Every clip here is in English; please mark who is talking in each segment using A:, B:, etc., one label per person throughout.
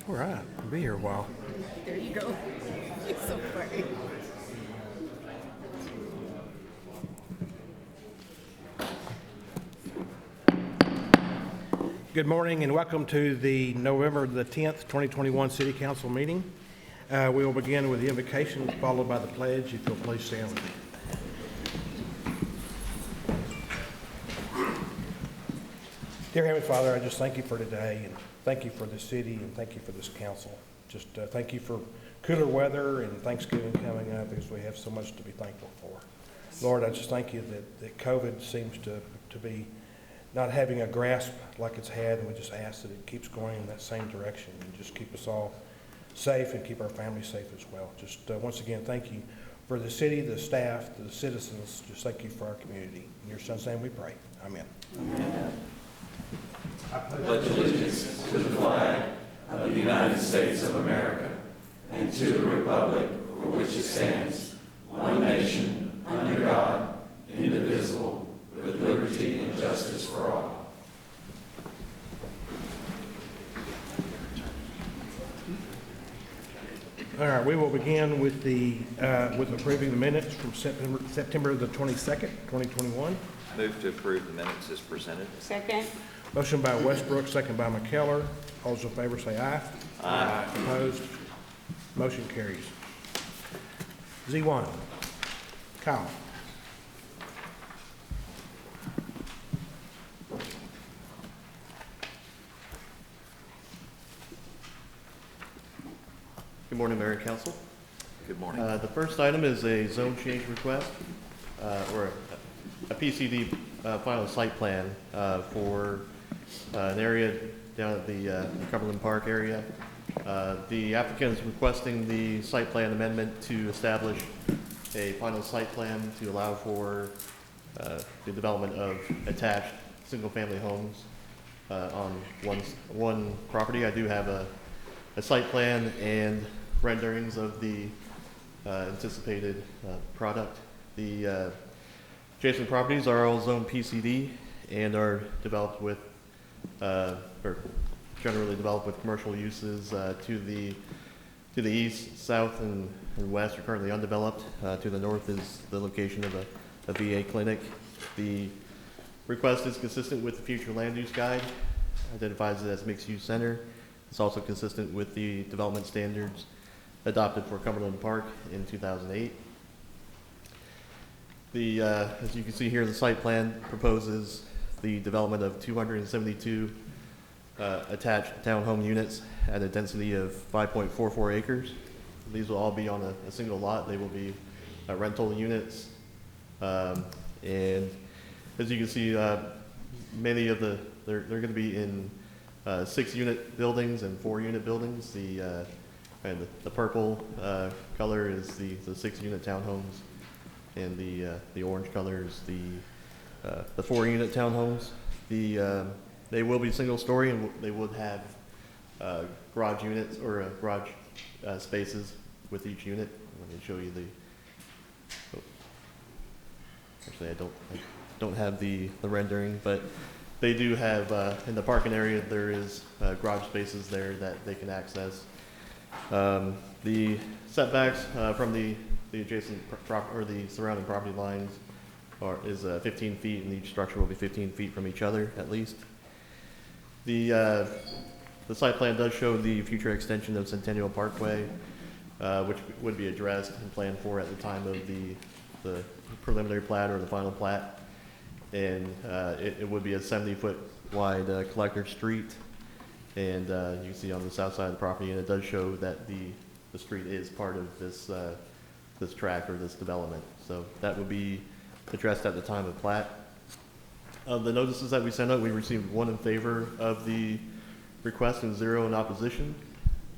A: All right, I'll be here a while.
B: There you go. It's so funny.
A: Good morning and welcome to the November the 10th, 2021 City Council meeting. We will begin with the invocation followed by the pledge. If you'll please stand with me. Dear Heavenly Father, I just thank you for today and thank you for this city and thank you for this council. Just thank you for cooler weather and Thanksgiving coming up because we have so much to be thankful for. Lord, I just thank you that COVID seems to be not having a grasp like it's had, and we just ask that it keeps going in that same direction and just keep us all safe and keep our families safe as well. Just once again, thank you for the city, the staff, the citizens. Just thank you for our community. In your son's name we pray. Amen.
C: Amen. I pledge allegiance to the flag of the United States of America and to the republic for which it stands, one nation, under God, indivisible, with liberty and justice for all.
A: All right, we will begin with approving the minutes from September the 22nd, 2021.
D: Move to approve the minutes as presented.
B: Second.
A: Motion by Westbrook, second by McKellar. All those in favor say aye.
D: Aye.
A: Opposed? Motion carries. Z1. Kyle.
E: Good morning, Mayor and Council.
D: Good morning.
E: The first item is a zone change request, or a PCD final site plan for an area down at the Cumberland Park area. The applicant is requesting the site plan amendment to establish a final site plan to allow for the development of attached single-family homes on one property. I do have a site plan and renderings of the anticipated product. The adjacent properties are all zone PCD and are developed with, or generally developed with commercial uses to the east, south, and west are currently undeveloped. To the north is the location of a VA clinic. The request is consistent with the future land use guide, identifies it as mixed-use center. It's also consistent with the development standards adopted for Cumberland Park in 2008. As you can see here, the site plan proposes the development of 272 attached townhome units at a density of 5.44 acres. These will all be on a single lot. They will be rental units. And as you can see, many of they're going to be in 6-unit buildings and 4-unit buildings. The purple color is the 6-unit townhomes, and the orange color is the 4-unit townhomes. They will be single-story, and they would have garage units or garage spaces with each unit. Let me show you the. Oh. Actually, I don't have the rendering, but they do have in the parking area there is garage spaces there that they can access. The setbacks from the adjacent or the surrounding property lines is 15 feet, and each structure will be 15 feet from each other at least. The site plan does show the future extension of Centennial Parkway, which would be addressed and planned for at the time of the preliminary plat or the final plat. And it would be a 70-foot wide collector street. And you can see on the south side of the property, and it does show that the street is part of this tract or this development. So that would be addressed at the time of plat. Of the notices that we sent out, we received 1 in favor of the request and 0 in opposition.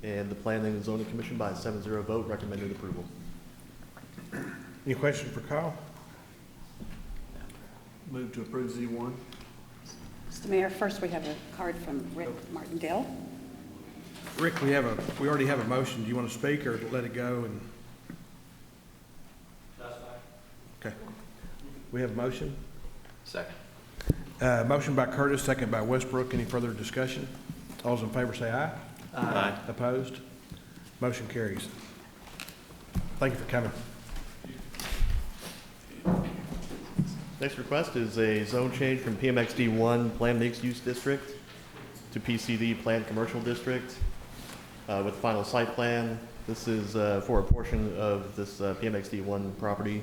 E: And the Planning and Zoning Commission by a 7-0 vote recommended approval.
A: Any question for Kyle?
F: Move to approve Z1.
B: Mr. Mayor, first we have a card from Rick Martindale.
A: Rick, we already have a motion. Do you want to speak or let it go? And that's fine. Okay. We have a motion.
D: Second.
A: Motion by Curtis, second by Westbrook. Any further discussion? All those in favor say aye.
D: Aye.
A: Opposed? Motion carries. Thank you for coming.
E: Next request is a zone change from PMXD1 Planned Mixed Use District to PCD Planned Commercial District with final site plan. This is for a portion of this PMXD1 property,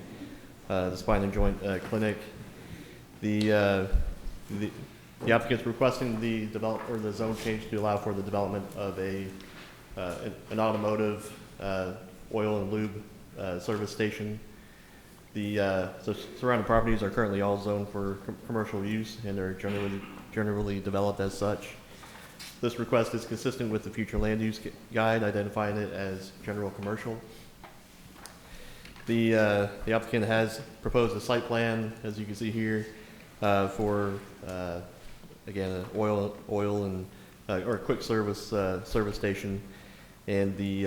E: the spine and joint clinic. The applicant's requesting the zone change to allow for the development of an automotive oil and lube service station. The surrounding properties are currently all zoned for commercial use and are generally developed as such. This request is consistent with the future land use guide, identifying it as general commercial. The applicant has proposed a site plan, as you can see here, for again an oil and or a quick service station, and they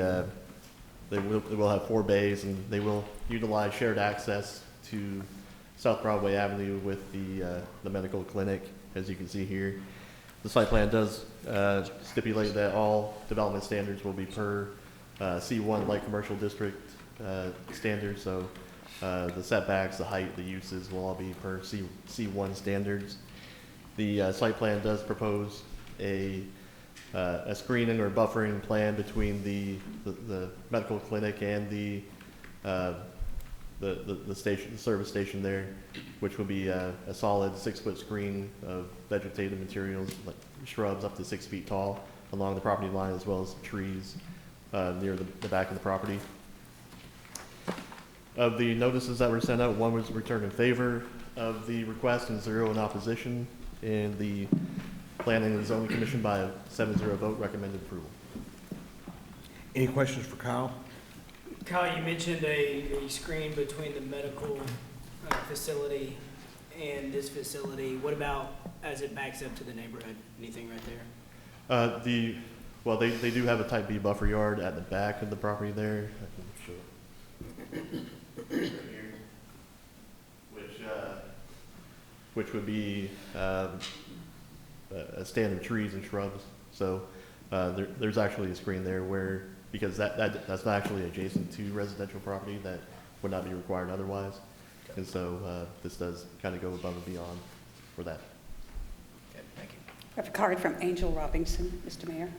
E: will have 4 bays, and they will utilize shared access to South Broadway Avenue with the medical clinic, as you can see here. The site plan does stipulate that all development standards will be per C1 light commercial district standards. So the setbacks, the height, the uses will all be per C1 standards. The site plan does propose a screening or buffering plan between the medical clinic and the service station there, which will be a solid 6-foot screen of vegetative materials like shrubs up to 6 feet tall along the property line, as well as trees near the back of the property. Of the notices that were sent out, 1 was returned in favor of the request and 0 in opposition, and the Planning and Zoning Commission by a 7-0 vote recommended approval.
A: Any questions for Kyle?
F: Kyle, you mentioned a screen between the medical facility and this facility. What about as it backs up to the neighborhood? Anything right there?
E: Well, they do have a type B buffer yard at the back of the property there. I can show it. Which would be a stand of trees and shrubs. So there's actually a screen there where, because that's not actually adjacent to residential property, that would not be required otherwise. And so this does kind of go above and beyond for that.
F: Okay, thank you.
B: I have a card from Angel Robinson, Mr. Mayor.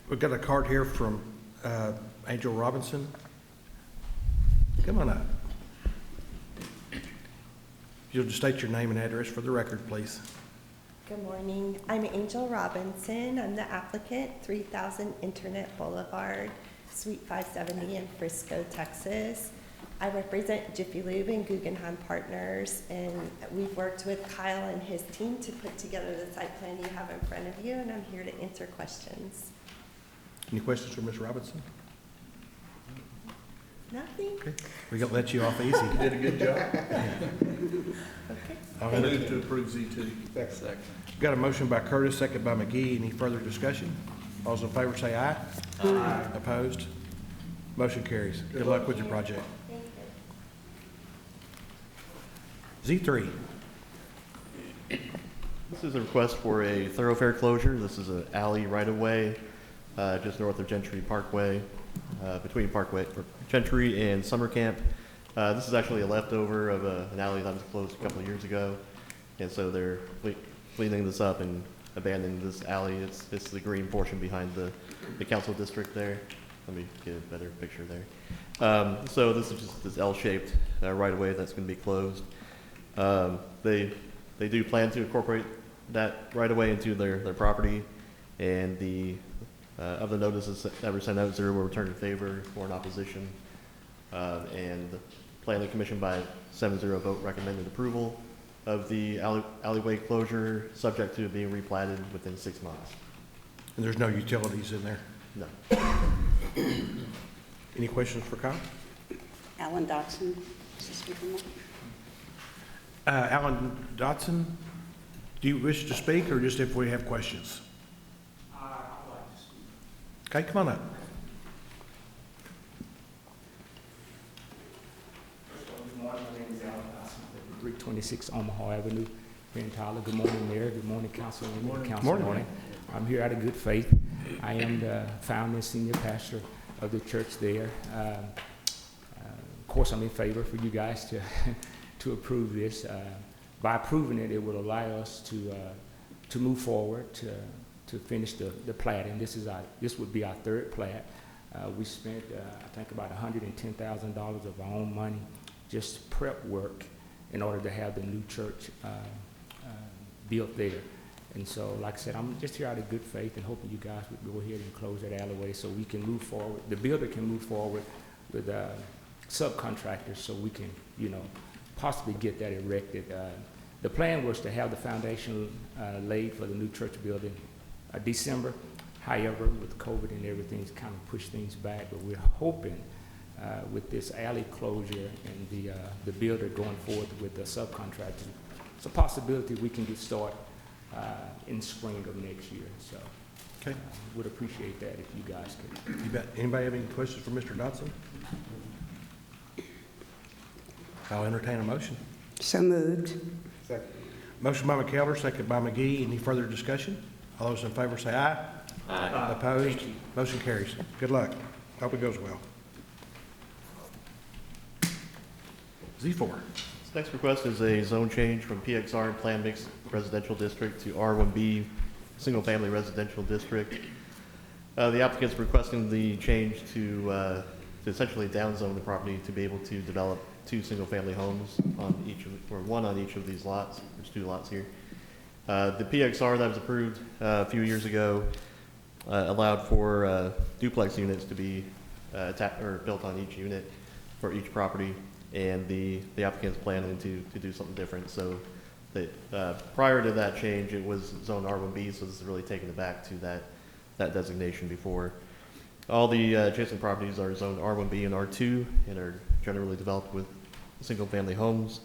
A: We've got a card here from Angel Robinson. Come on up. You'll just state your name and address for the record, please.
G: Good morning. I'm Angel Robinson. I'm the applicant, 3000 Internet Boulevard, Suite 570 in Frisco, Texas. I represent Jiffy Lube and Guggenheim Partners, and we've worked with Kyle and his team to put together the site plan you have in front of you, and I'm here to answer questions.
A: Any questions for Ms. Robinson?
G: Nothing?
A: Okay. We're going to let you off easy. You did a good job.
G: Okay.
A: I'll move to approve Z2.
D: Second.
A: Got a motion by Curtis, second by McGee. Any further discussion? All those in favor say aye. Aye. Opposed? Motion carries. Good luck with your project.
G: Thank you.
A: Z3.
E: This is a request for a thoroughfare closure. This is an alley right-of-way just north of Gentry Parkway, between Gentry and Summer Camp. This is actually a leftover of an alley that was closed a couple of years ago, and so they're cleaning this up and abandoning this alley. It's the green portion behind the council district there. Let me get a better picture there. So this is just this L-shaped right-of-way that's going to be closed. They do plan to incorporate that right-of-way into their property, and of the notices that were sent out, 0 were returned in favor, 4 in opposition, and the Planning Commission by 7-0 vote recommended approval of the alleyway closure, subject to it being replatted within 6 months.
A: And there's no utilities in there?
E: No.
A: Any questions for Kyle?
B: Alan Dotson, is this speaking?
A: Alan Dotson, do you wish to speak, or just if we have questions?
F: I'd like to speak.
A: Okay, come on up.
H: Good morning, my name is Alan Dawson, 326 Omaha Avenue here in Tyler. Good morning, Mayor. Good morning, Councilwoman.
A: Morning.
H: Councilman.
A: Morning.
I: I'm here out of good faith. I am the founder and senior pastor of the church there. Of course, I'm in favor for you guys to to approve this. By approving it, it will allow us to move forward to finish the plat, and this would be our third plat. We spent I think about $110,000 of our own money just prep work in order to have the new church built there. And so, like I said, I'm just here out of good faith and hoping you guys would go ahead and close that alleyway so we can move forward. The builder can move forward with subcontractors so we can, possibly get that erected. The plan was to have the foundation laid for the new church building December. However, with COVID and everything, it's kind of pushed things back. But we're hoping with this alley closure and the builder going forward with the subcontractors, it's a possibility we can get started in spring of next year. So
A: Okay.
I: would appreciate that if you guys could.
A: You bet. Anybody have any questions for Mr. Dodson? I'll entertain a motion.
B: So moved.
A: Motion by McKellar, second by McGee. Any further discussion? All those in favor say aye. Aye. Opposed? Motion carries. Good luck. Hope it goes well. Z4.
E: This next request is a zone change from PXR and Plan Mix Residential District to R1B Single Family Residential District. The applicant's requesting the change to essentially downzone the property to be able to develop 2 single-family homes on each or one on each of these lots. There's 2 lots here. The PXR that was approved a few years ago allowed for duplex units to be built on each unit for each property, and the applicant's planning to do something different. So that prior to that change, it was zone R1B, so this is really taking it back to that designation before. All the adjacent properties are zoned R1B and R2 and are generally developed with single-family homes.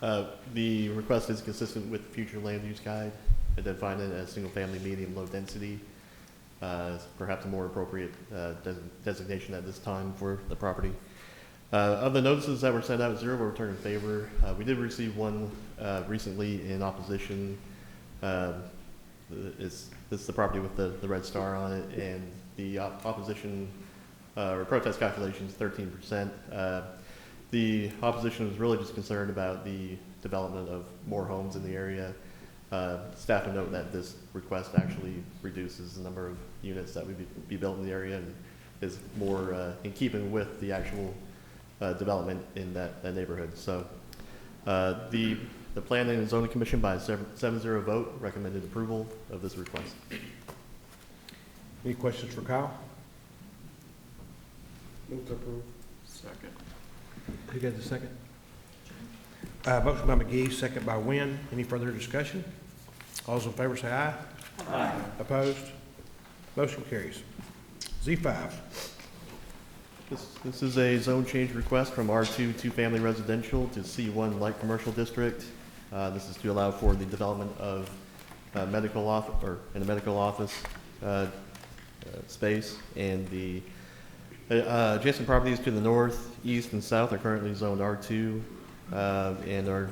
E: The request is consistent with the future land use guide, identifying it as single-family, medium, low density, perhaps a more appropriate designation at this time for the property. Of the notices that were sent out, 0 were returned in favor. We did receive one recently in opposition. It's the property with the red star on it, and the opposition or protest calculation is 13%. The opposition was really just concerned about the development of more homes in the area. Staff will note that this request actually reduces the number of units that would be built in the area and is more in keeping with the actual development in that neighborhood. So the Planning and Zoning Commission by a 7-0 vote recommended approval of this request.
A: Any questions for Kyle?
H: Move to approve.
D: Second.
A: Who got the second? Motion by McGee, second by Wynn. Any further discussion? All those in favor say aye. Aye. Opposed? Motion carries. Z5.
E: This is a zone change request from R2 2-family residential to C1 light commercial district. This is to allow for the development of a medical office space, and the adjacent properties to the north, east, and south are currently zoned R2 and are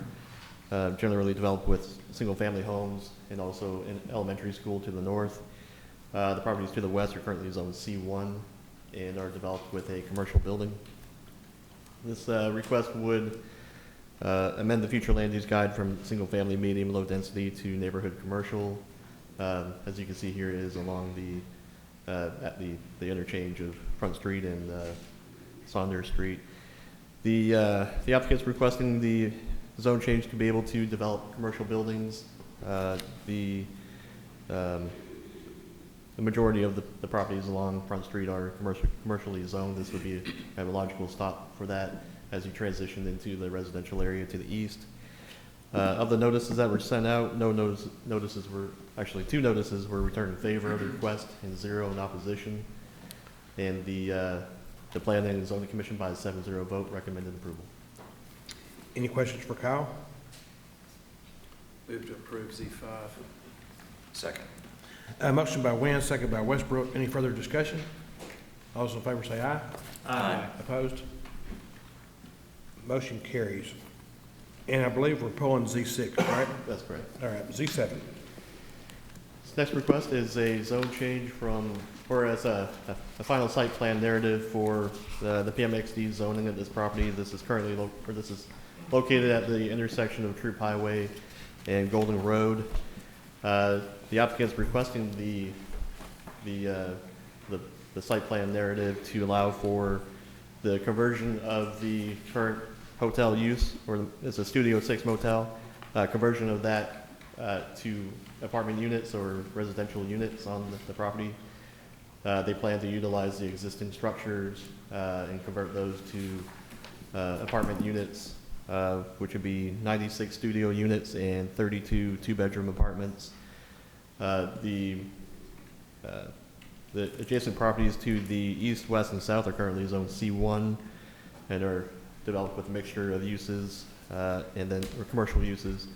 E: generally developed with single-family homes and also an elementary school to the north. The properties to the west are currently zoned C1 and are developed with a commercial building. This request would amend the future land use guide from single-family, medium, low density to neighborhood commercial. As you can see here, it is along at the interchange of Front Street and Saunders Street. The applicant's requesting the zone change to be able to develop commercial buildings. The majority of the properties along Front Street are commercially zoned. This would be a logical stop for that as you transition into the residential area to the east. Of the notices that were sent out, actually 2 notices were returned in favor of the request and 0 in opposition. And the Planning and Zoning Commission by a 7-0 vote recommended approval.
A: Any questions for Kyle?
D: Move to approve Z5. Second.
A: Motion by Wynn, second by Westbrook. Any further discussion? All those in favor say aye.
D: Aye.
A: Opposed? Motion carries. And I believe we're pulling Z6, right?
E: That's correct.
A: All right, Z7.
E: next request is a zone change from, or as a final site plan narrative for the PMXD zoning of this property. This is currently, this is located at the intersection of Troop Highway and Golden Road. The applicant's requesting the site plan narrative to allow for the conversion of the current hotel use, or it's a Studio 6 motel, conversion of that to apartment units or residential units on the property. They plan to utilize the existing structures and convert those to apartment units, which would be 96 studio units and 32 two-bedroom apartments. The adjacent properties to the east, west, and south are currently zoned C1 and are developed with a mixture of uses or commercial uses.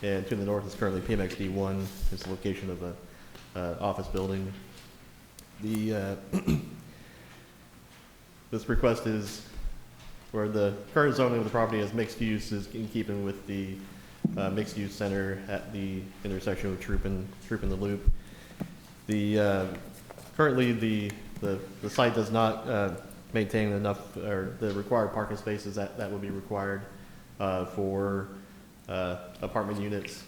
E: And to the north is currently PMXD1, is the location of an office building. This request is, where the current zoning of the property as mixed use is in keeping with the mixed use center at the intersection of Troop and the Loop. Currently the site does not maintain enough, or the required parking spaces that would be required for apartment units.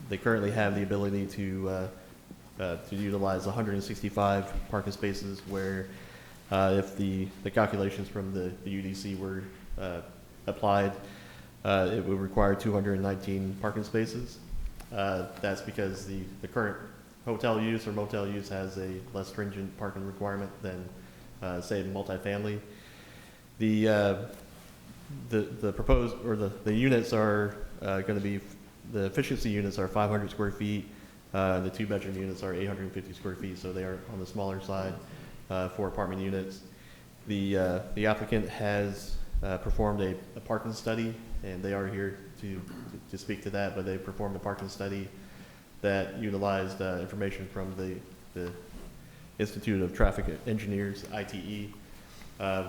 E: They currently have the ability to utilize 165 parking spaces, where if the calculations from the UDC were applied, it would require 219 parking spaces. That's because the current hotel use or motel use has a less stringent parking requirement than, say, multifamily. The proposed, or the units are going to be, the efficiency units are 500 square feet. The two-bedroom units are 850 square feet, so they are on the smaller side for apartment units. The applicant has performed a parking study, and they are here to speak to that, but they performed a parking study that utilized information from the Institute of Traffic Engineers, ITE,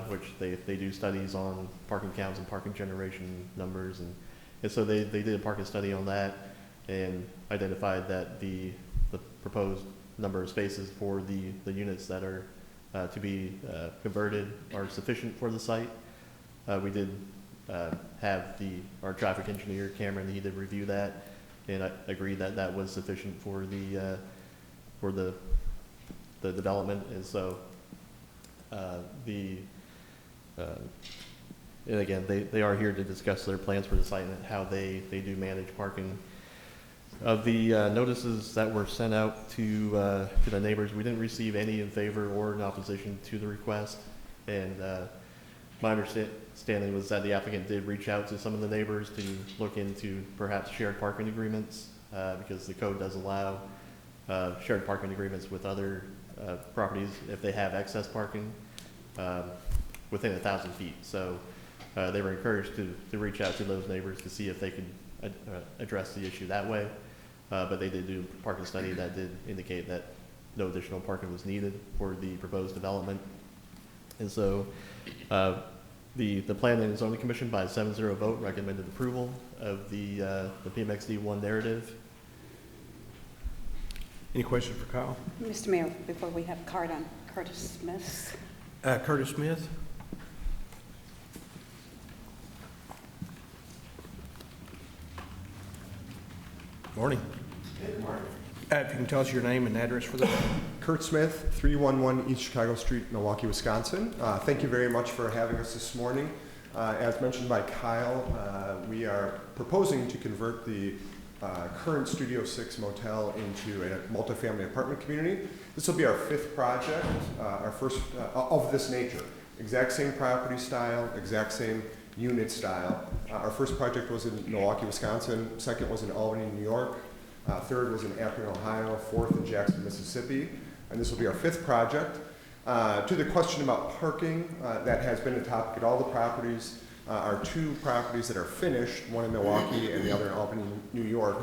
E: which they do studies on parking counts and parking generation numbers, and so they did a parking study on that and identified that the proposed number of spaces for the units that are to be converted are sufficient for the site. We did have our traffic engineer, Cameron, he did review that, and I agreed that that was sufficient for the development. And so and again, they are here to discuss their plans for the site and how they do manage parking. Of the notices that were sent out to the neighbors, we didn't receive any in favor or in opposition to the request. And my understanding was that the applicant did reach out to some of the neighbors to look into perhaps shared parking agreements, because the code does allow shared parking agreements with other properties if they have excess parking within 1,000 feet. So they were encouraged to reach out to those neighbors to see if they could address the issue that way. But they did do a parking study that did indicate that no additional parking was needed for the proposed development. And so the Planning and Zoning Commission, by a 7-0 vote, recommended approval of the PMXD1 narrative.
A: Any questions for Kyle?
B: Mr. Mayor, before we have a card on Curtis Smith.
A: Curtis Smith? Morning.
J: Good morning.
A: If you can tell us your name and address for the...
J: Kurt Smith, 311 East Chicago Street, Milwaukee, Wisconsin. Thank you very much for having us this morning. As mentioned by Kyle, we are proposing to convert the current Studio 6 motel into a multifamily apartment community. This will be our 5th project, our first of this nature. Exact same property style, exact same unit style. Our first project was in Milwaukee, Wisconsin. Second was in Albany, New York. Third was in Akron, Ohio. Fourth in Jackson, Mississippi. And this will be our 5th project. To the question about parking, that has been a topic at all the properties. Our 2 properties that are finished, one in Milwaukee and the other in Albany, New York,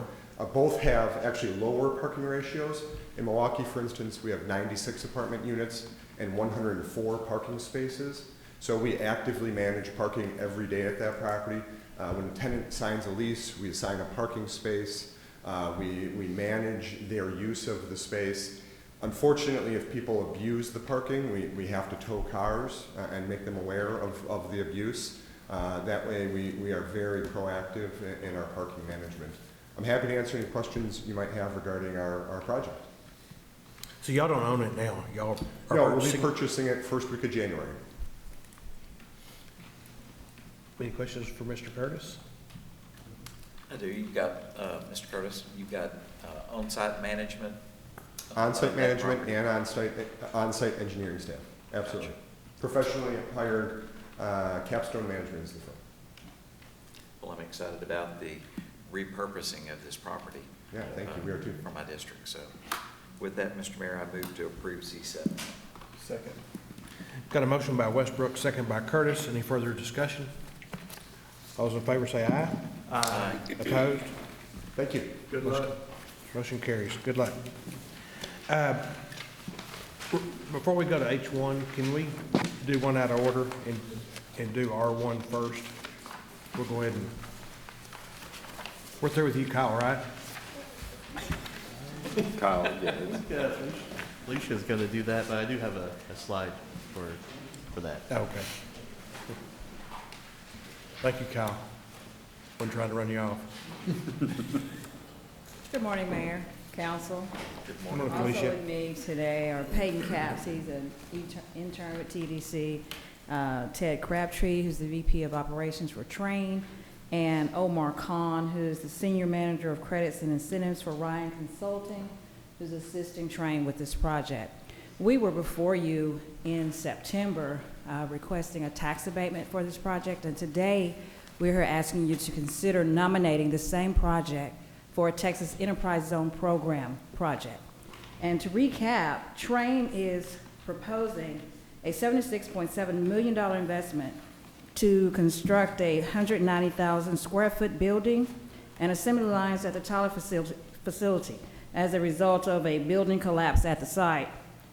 J: both have actually lower parking ratios. In Milwaukee, for instance, we have 96 apartment units and 104 parking spaces. So we actively manage parking every day at that property. When a tenant signs a lease, we assign a parking space. We manage their use of the space. Unfortunately, if people abuse the parking, we have to tow cars and make them aware of the abuse. That way we are very proactive in our parking management. I'm happy to answer any questions you might have regarding our project.
A: So y'all don't own it now, y'all are
J: No, we'll be
A: purchasing?
J: purchasing it first week of January.
A: Any questions for Mr. Curtis?
C: I do. You've got, Mr. Curtis, you've got on-site management?
J: On-site
C: of that
J: management
C: property?
J: and on-site engineering staff, absolutely.
C: Gotcha.
J: Professionally hired Capstone Management is the firm.
C: Well, I'm excited about the repurposing of this property.
J: Yeah, thank you, we are too.
C: For my district. So with that, Mr. Mayor, I move to approve C7.
A: Second. Got a motion by Westbrook, second by Curtis. Any further discussion? All those in favor say aye.
C: Aye.
A: Opposed?
J: Thank you.
A: Good luck. Motion carries. Good luck. Before we go to H1, can we do one out of order and do R1 first? We'll go ahead and, we're through with you, Kyle, right?
D: Kyle, yeah.
E: Alicia's going to do that, but I do have a slide for that.
A: Okay. Thank you, Kyle. Wasn't trying to run you off.
K: Good morning, Mayor, Council.
C: Good
A: Come
C: morning.
A: on,
K: Also
A: Felicia.
K: with me today are Peyton Capps, he's an intern with TDC, Ted Crabtree, who's the VP of Operations for Train, and Omar Khan, who's the Senior Manager of Credits and Incentives for Ryan Consulting, who's assisting Train with this project. We were before you in September requesting a tax abatement for this project, and today we're here asking you to consider nominating the same project for a Texas Enterprise Zone Program project. And to recap, Train is proposing a $76.7 million investment to construct a 190,000 square foot building and assembly lines at the Tyler facility as a result of a building collapse at the site.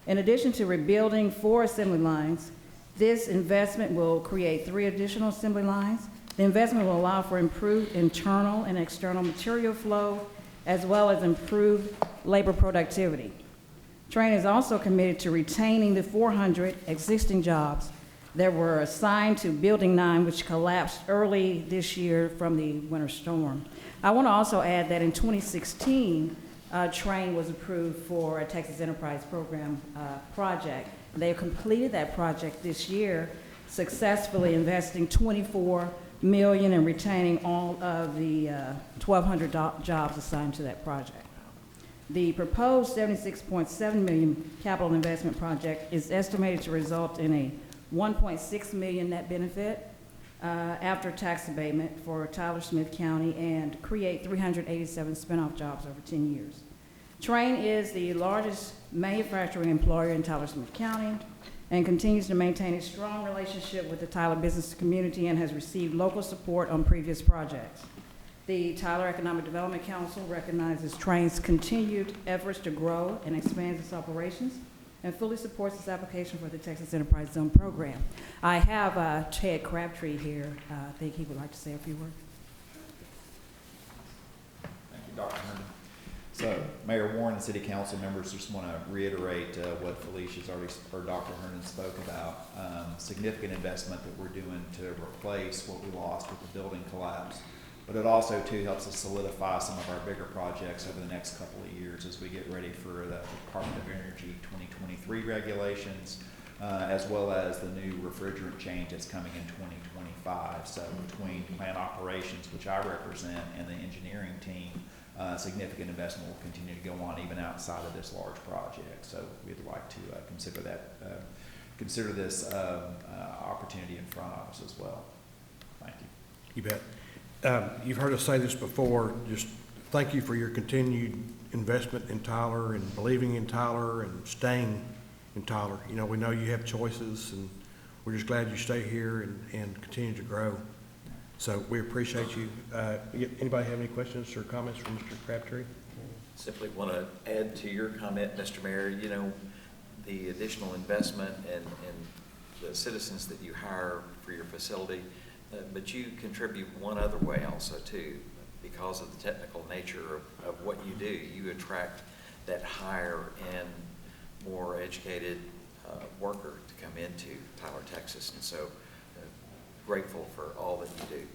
K: In addition to rebuilding 4 assembly lines, this investment will create 3 additional assembly lines. The investment will allow for improved internal and external material flow, as well as improved labor productivity. Train is also committed to retaining the 400 existing jobs that were assigned to Building 9, which collapsed early this year from the winter storm. I want to also add that in 2016, Train was approved for a Texas Enterprise Program project. They completed that project this year, successfully investing $24 million and retaining all of the 1,200 jobs assigned to that project. The proposed $76.7 million capital investment project is estimated to result in a $1.6 million net benefit after tax abatement for Tyler Smith County and create 387 spinoff jobs over 10 years. Train is the largest manufacturing employer in Tyler Smith County and continues to maintain a strong relationship with the Tyler business community and has received local support on previous projects. The Tyler Economic Development Council recognizes Train's continued efforts to grow and expand its operations and fully supports its application for the Texas Enterprise Zone Program. I have Ted Crabtree here. I think he would like to say a few words.
L: Thank you, Dr. Herman. So, Mayor Warren and City Council members, just want to reiterate what Felicia's already, or Dr. Herman spoke about. Significant investment that we're doing to replace what we lost with the building collapse. But it also, too, helps us solidify some of our bigger projects over the next couple of years as we get ready for the Department of Energy 2023 regulations, as well as the new refrigerant change that's coming in 2025. So between plant operations, which I represent, and the engineering team, significant investment will continue to go on even outside of this large project. So we'd like to consider this opportunity in front of us as well. Thank you.
A: You bet. You've heard us say this before, just thank you for your continued investment in Tyler and believing in Tyler and staying in Tyler. You know, we know you have choices, and we're just glad you stay here and continue to grow. So we appreciate you. Anybody have any questions or comments for Mr. Crabtree?
C: Simply want to add to your comment, Mr. Mayor, you know, the additional investment and the citizens that you hire for your facility, but you contribute one other way also too. because of the technical nature of what you do, you attract that higher end, more educated worker to come into Tyler, Texas. And so grateful for all that you do.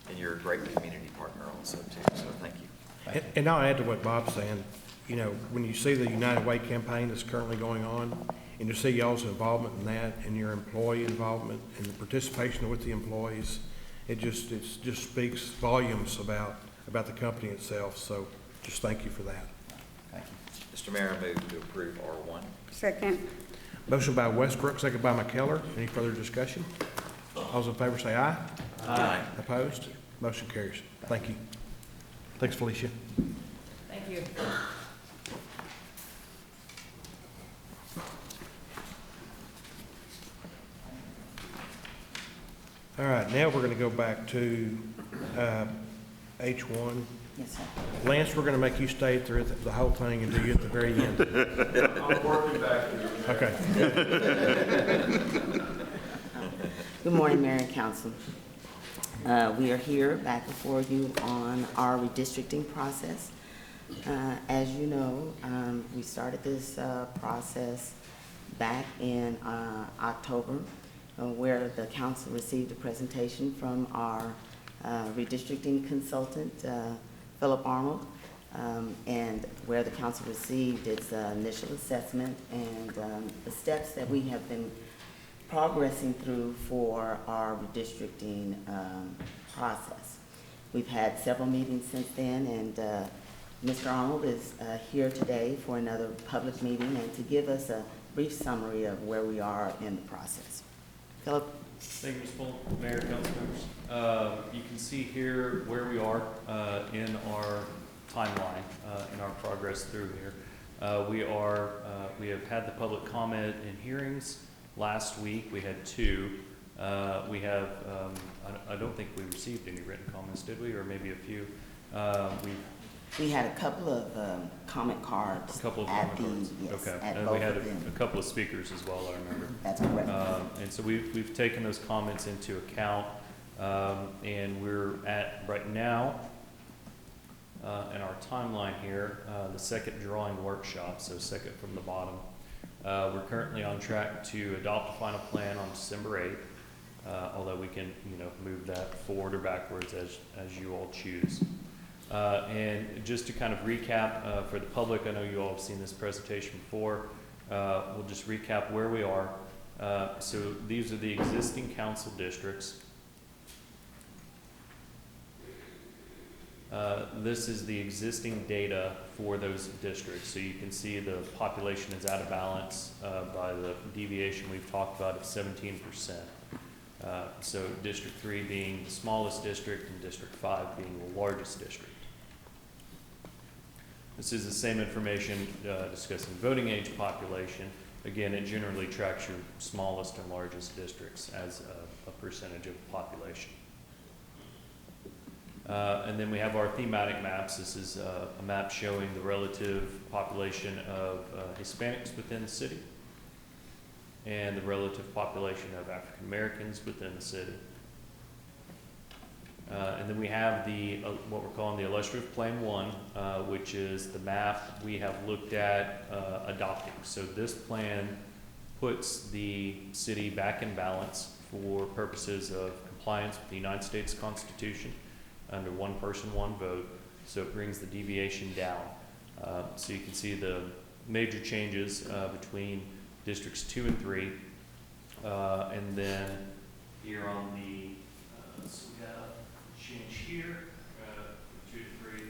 C: And you're a great community partner also too, so thank you.
A: And I'll add to what Bob's saying. You know, when you see the United Way campaign that's currently going on, and you see y'all's involvement in that, and your employee involvement, and the participation with the employees, it just speaks volumes about the company itself. So just thank you for that.
L: Thank you.
C: Mr. Mayor, I move to approve R1.
B: Second.
A: Motion by Westbrook, second by McKellar. Any further discussion? All those in favor say aye.
C: Aye.
A: Opposed? Motion carries. Thank you. Thanks, Felicia.
K: Thank you.
A: All right, now we're going to go back to H1.
B: Yes, sir.
A: Lance, we're going to make you stay through the whole thing and do you at the very end.
J: I'm working back here.
A: Okay.
M: Good morning, Mayor and Council. We are here back before you on our redistricting process. As you know, we started this process back in October, where the council received a presentation from our redistricting consultant, Philip Arnold, and where the council received its initial assessment and the steps that we have been progressing through for our redistricting process. We've had several meetings since then, and Mr. Arnold is here today for another public meeting and to give us a brief summary of where we are in the process. Philip?
N: Thank you, Ms. Full, Mayor, council members. You can see here where we are in our timeline, in our progress through here. We have had the public comment and hearings. Last week, we had 2. We have, I don't think we received any written comments, did we? Or maybe a few.
M: We had a couple of comment cards.
N: A couple of
M: at
N: comment cards.
M: Yes,
N: okay.
M: at
N: And
M: both
N: we had
M: of them.
N: a couple of speakers as well, I remember.
M: That's correct.
N: And so we've taken those comments into account, and we're at, right now, in our timeline here, the second drawing workshop, so second from the bottom. We're currently on track to adopt a final plan on December 8th, although we can, move that forward or backwards as you all choose. And just to kind of recap for the public, I know you all have seen this presentation before. We'll just recap where we are. So these are the existing council districts. This is the existing data for those districts. So you can see the population is out of balance by the deviation we've talked about of 17%. So District 3 being the smallest district and District 5 being the largest district. This is the same information discussing voting age population. Again, it generally tracks your smallest and largest districts as a percentage of the population. And then we have our thematic maps. This is a map showing the relative population of Hispanics within the city and the relative population of African Americans within the city. And then we have the what we're calling the illustrative plan 1, which is the map we have looked at adopting. So this plan puts the city back in balance for purposes of compliance with the United States Constitution under one person, one vote. So it brings the deviation down. So you can see the major changes between districts 2 and 3. And then here on the, so we have change here, 2 to 3.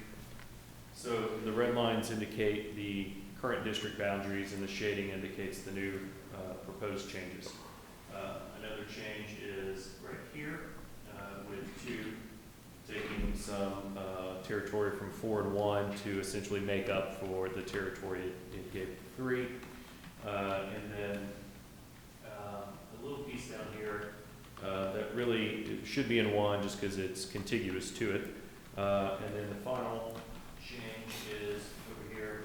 N: So the red lines indicate the current district boundaries and the shading indicates the new proposed changes. Another change is right here with 2 taking some territory from 4 and 1 to essentially make up for the territory it gave 3. And then a little piece down here that really it should be in 1 just because it's contiguous to it. And then the final change is over here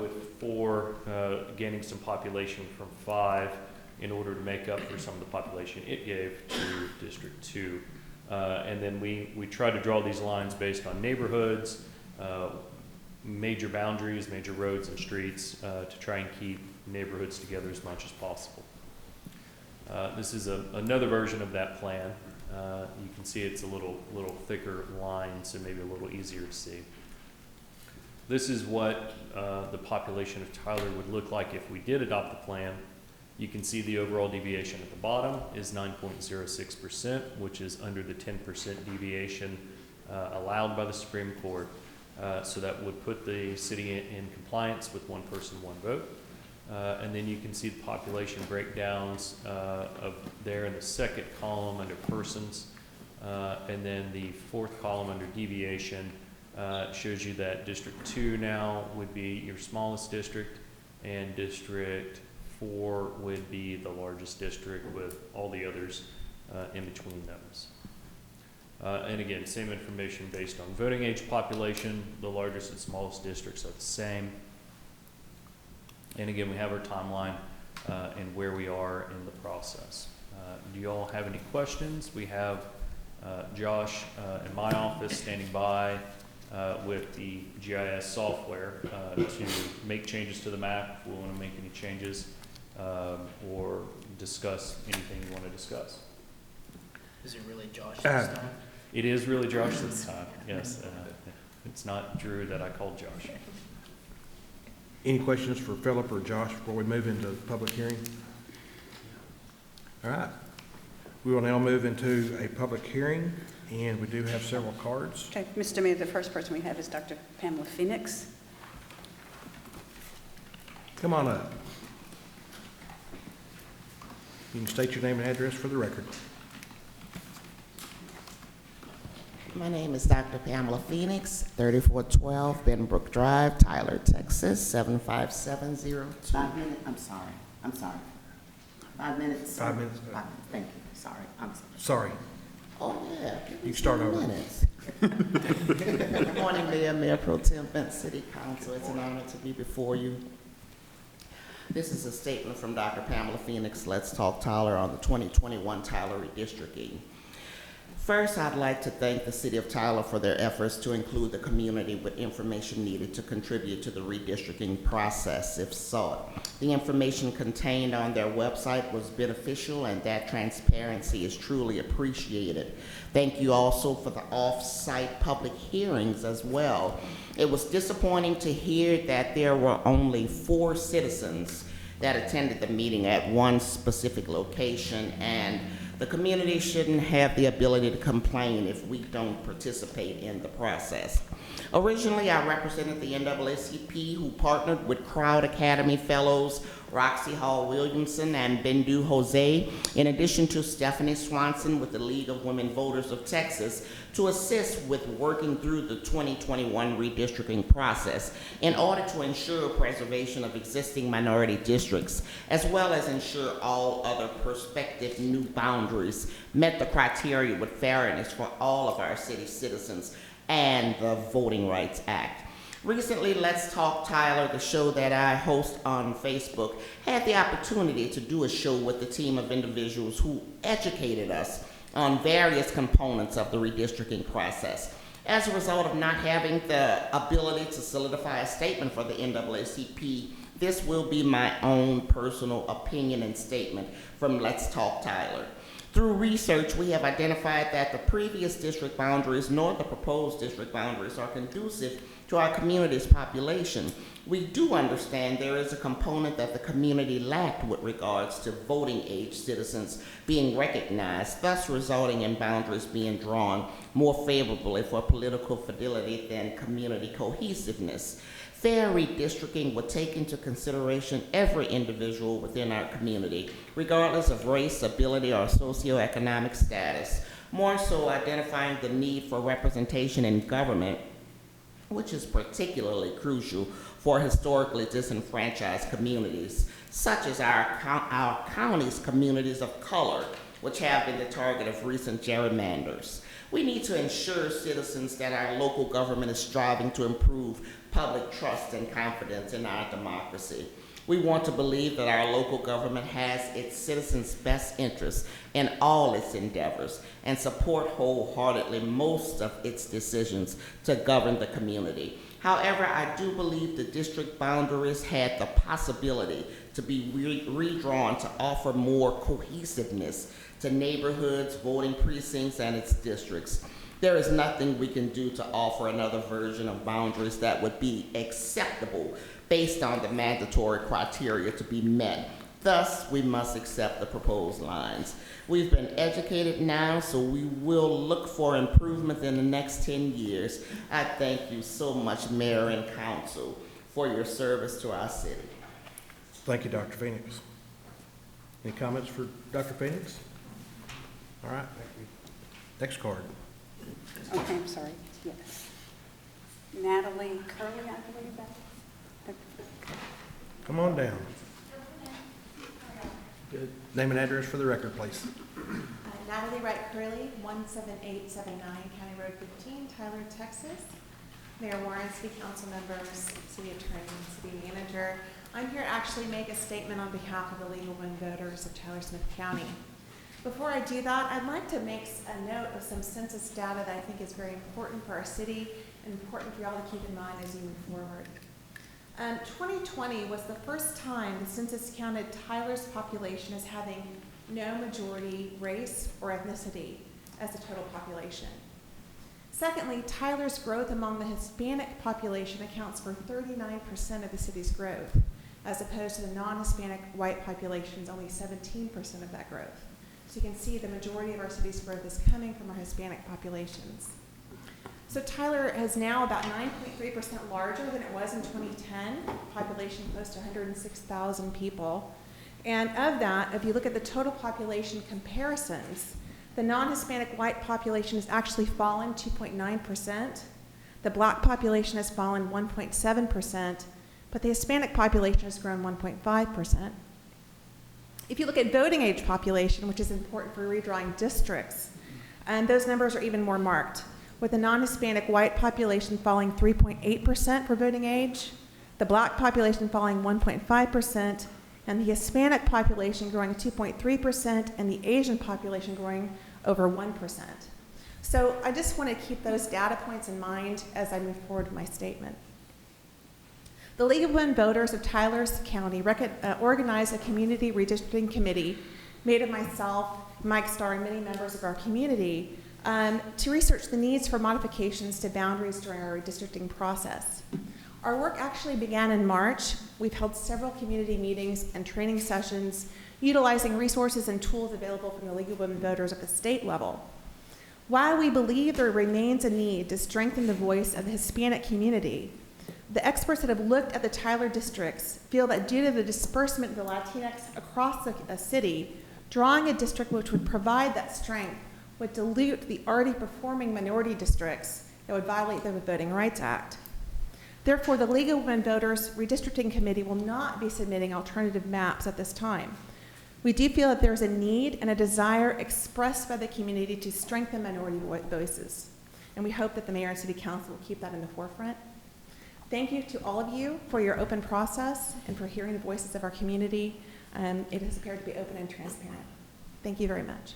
N: with 4 gaining some population from 5 in order to make up for some of the population it gave to District 2. And then we try to draw these lines based on neighborhoods, major boundaries, major roads and streets, to try and keep neighborhoods together as much as possible. This is another version of that plan. You can see it's a little thicker line, so maybe a little easier to see. This is what the population of Tyler would look like if we did adopt the plan. You can see the overall deviation at the bottom is 9.06%, which is under the 10% deviation allowed by the Supreme Court. So that would put the city in compliance with one person, one vote. And then you can see the population breakdowns of there in the second column under persons. And then the fourth column under deviation shows you that District 2 now would be your smallest district, and District 4 would be the largest district, with all the others in between those. And again, same information based on voting age population. The largest and smallest districts are the same. And again, we have our timeline and where we are in the process. Do you all have any questions? We have Josh in my office standing by with the GIS software to make changes to the map if we want to make any changes, or discuss anything you want to discuss.
F: Is it really Josh this time?
N: It is really Josh this time, yes. It's not Drew that I called Josh.
A: Any questions for Philip or Josh before we move into the public hearing? All right. We will now move into a public hearing, and we do have several cards.
B: Okay, Mr. Mayor, the first person we have is Dr. Pamela Phoenix.
A: Come on up. You can state your name and address for the record.
O: My name is Dr. Pamela Phoenix, 3412 Benbrook Drive, Tyler, Texas, 75702.
M: 5 minutes, I'm sorry. 5 minutes.
A: 5 minutes.
M: 5 minutes, thank you, sorry, I'm sorry.
A: Sorry.
O: Oh, yeah.
A: You start over.
O: Minutes. Good morning, Mayor Pro Tem, Benton City Council. It's an honor to be before you. This is a statement from Dr. Pamela Phoenix, Let's Talk Tyler, on the 2021 Tyler redistricting. First, I'd like to thank the City of Tyler for their efforts to include the community with information needed to contribute to the redistricting process if sought. The information contained on their website was beneficial, and that transparency is truly appreciated. Thank you also for the off-site public hearings as well. It was disappointing to hear that there were only 4 citizens that attended the meeting at one specific location, and the community shouldn't have the ability to complain if we don't participate in the process. Originally, I represented the NAACP, who partnered with Crowd Academy Fellows Roxy Hall Williamson and Bendu Jose, in addition to Stephanie Swanson with the League of Women Voters of Texas, to assist with working through the 2021 redistricting process in order to ensure preservation of existing minority districts, as well as ensure all other prospective new boundaries met the criteria with fairness for all of our city citizens and the Voting Rights Act. Recently, Let's Talk Tyler, the show that I host on Facebook, had the opportunity to do a show with a team of individuals who educated us on various components of the redistricting process. As a result of not having the ability to solidify a statement for the NAACP, this will be my own personal opinion and statement from Let's Talk Tyler. Through research, we have identified that the previous district boundaries nor the proposed district boundaries are conducive to our community's population. We do understand there is a component that the community lacked with regards to voting age citizens being recognized, thus resulting in boundaries being drawn more favorably for political fidelity than community cohesiveness. Fair redistricting would take into consideration every individual within our community, regardless of race, ability, or socioeconomic status, more so identifying the need for representation in government, which is particularly crucial for historically disenfranchised communities, such as our county's communities of color, which have been the target of recent gerrymanders. We need to ensure citizens that our local government is striving to improve public trust and confidence in our democracy. We want to believe that our local government has its citizens' best interests in all its endeavors and support wholeheartedly most of its decisions to govern the community. However, I do believe the district boundaries had the possibility to be redrawn to offer more cohesiveness to neighborhoods, voting precincts, and its districts. There is nothing we can do to offer another version of boundaries that would be acceptable based on the mandatory criteria to be met. Thus, we must accept the proposed lines. We've been educated now, so we will look for improvement in the next 10 years. I thank you so much, Mayor and Council, for your service to our city.
A: Thank you, Dr. Phoenix. Any comments for Dr. Phoenix? All right. Next card.
B: Okay, I'm sorry, yes. Natalie Curley, I believe that.
A: Come on down. Good. Name and address for the record, please.
G: Natalie Wright Curley, 17879 County Road 15, Tyler, Texas. Mayor Warren, City Council members, City Attorney, City Manager. I'm here to actually make a statement on behalf of the legal women voters of Tyler Smith County. Before I do that, I'd like to make a note of some census data that I think is very important for our city and important for y'all to keep in mind as you move forward. 2020 was the first time the census counted Tyler's population as having no majority race or ethnicity as the total population. Secondly, Tyler's growth among the Hispanic population accounts for 39% of the city's growth, as opposed to the non-Hispanic white population's only 17% of that growth. So you can see the majority of our city's growth is coming from our Hispanic populations. So Tyler is now about 9.3% larger than it was in 2010, population close to 106,000 people. And of that, if you look at the total population comparisons, the non-Hispanic white population has actually fallen 2.9%. The black population has fallen 1.7%, but the Hispanic population has grown 1.5%. If you look at voting age population, which is important for redrawing districts, and those numbers are even more marked, with the non-Hispanic white population falling 3.8% for voting age, the black population falling 1.5%, and the Hispanic population growing 2.3%, and the Asian population growing over 1%. So I just want to keep those data points in mind as I move forward with my statement. The League of Women Voters of Tyler County organized a community redistricting committee made of myself, Mike Starr, and many members of our community to research the needs for modifications to boundaries during our redistricting process. Our work actually began in March. We've held several community meetings and training sessions utilizing resources and tools available from the League of Women Voters at the state level. While we believe there remains a need to strengthen the voice of the Hispanic community, the experts that have looked at the Tyler districts feel that due to the disbursement of the Latinx across the city, drawing a district which would provide that strength would dilute the already performing minority districts that would violate the Voting Rights Act. Therefore, the League of Women Voters Redistricting Committee will not be submitting alternative maps at this time. We do feel that there is a need and a desire expressed by the community to strengthen minority voices, and we hope that the Mayor and City Council will keep that in the forefront. Thank you to all of you for your open process and for hearing the voices of our community. It has appeared to be open and transparent. Thank you very much.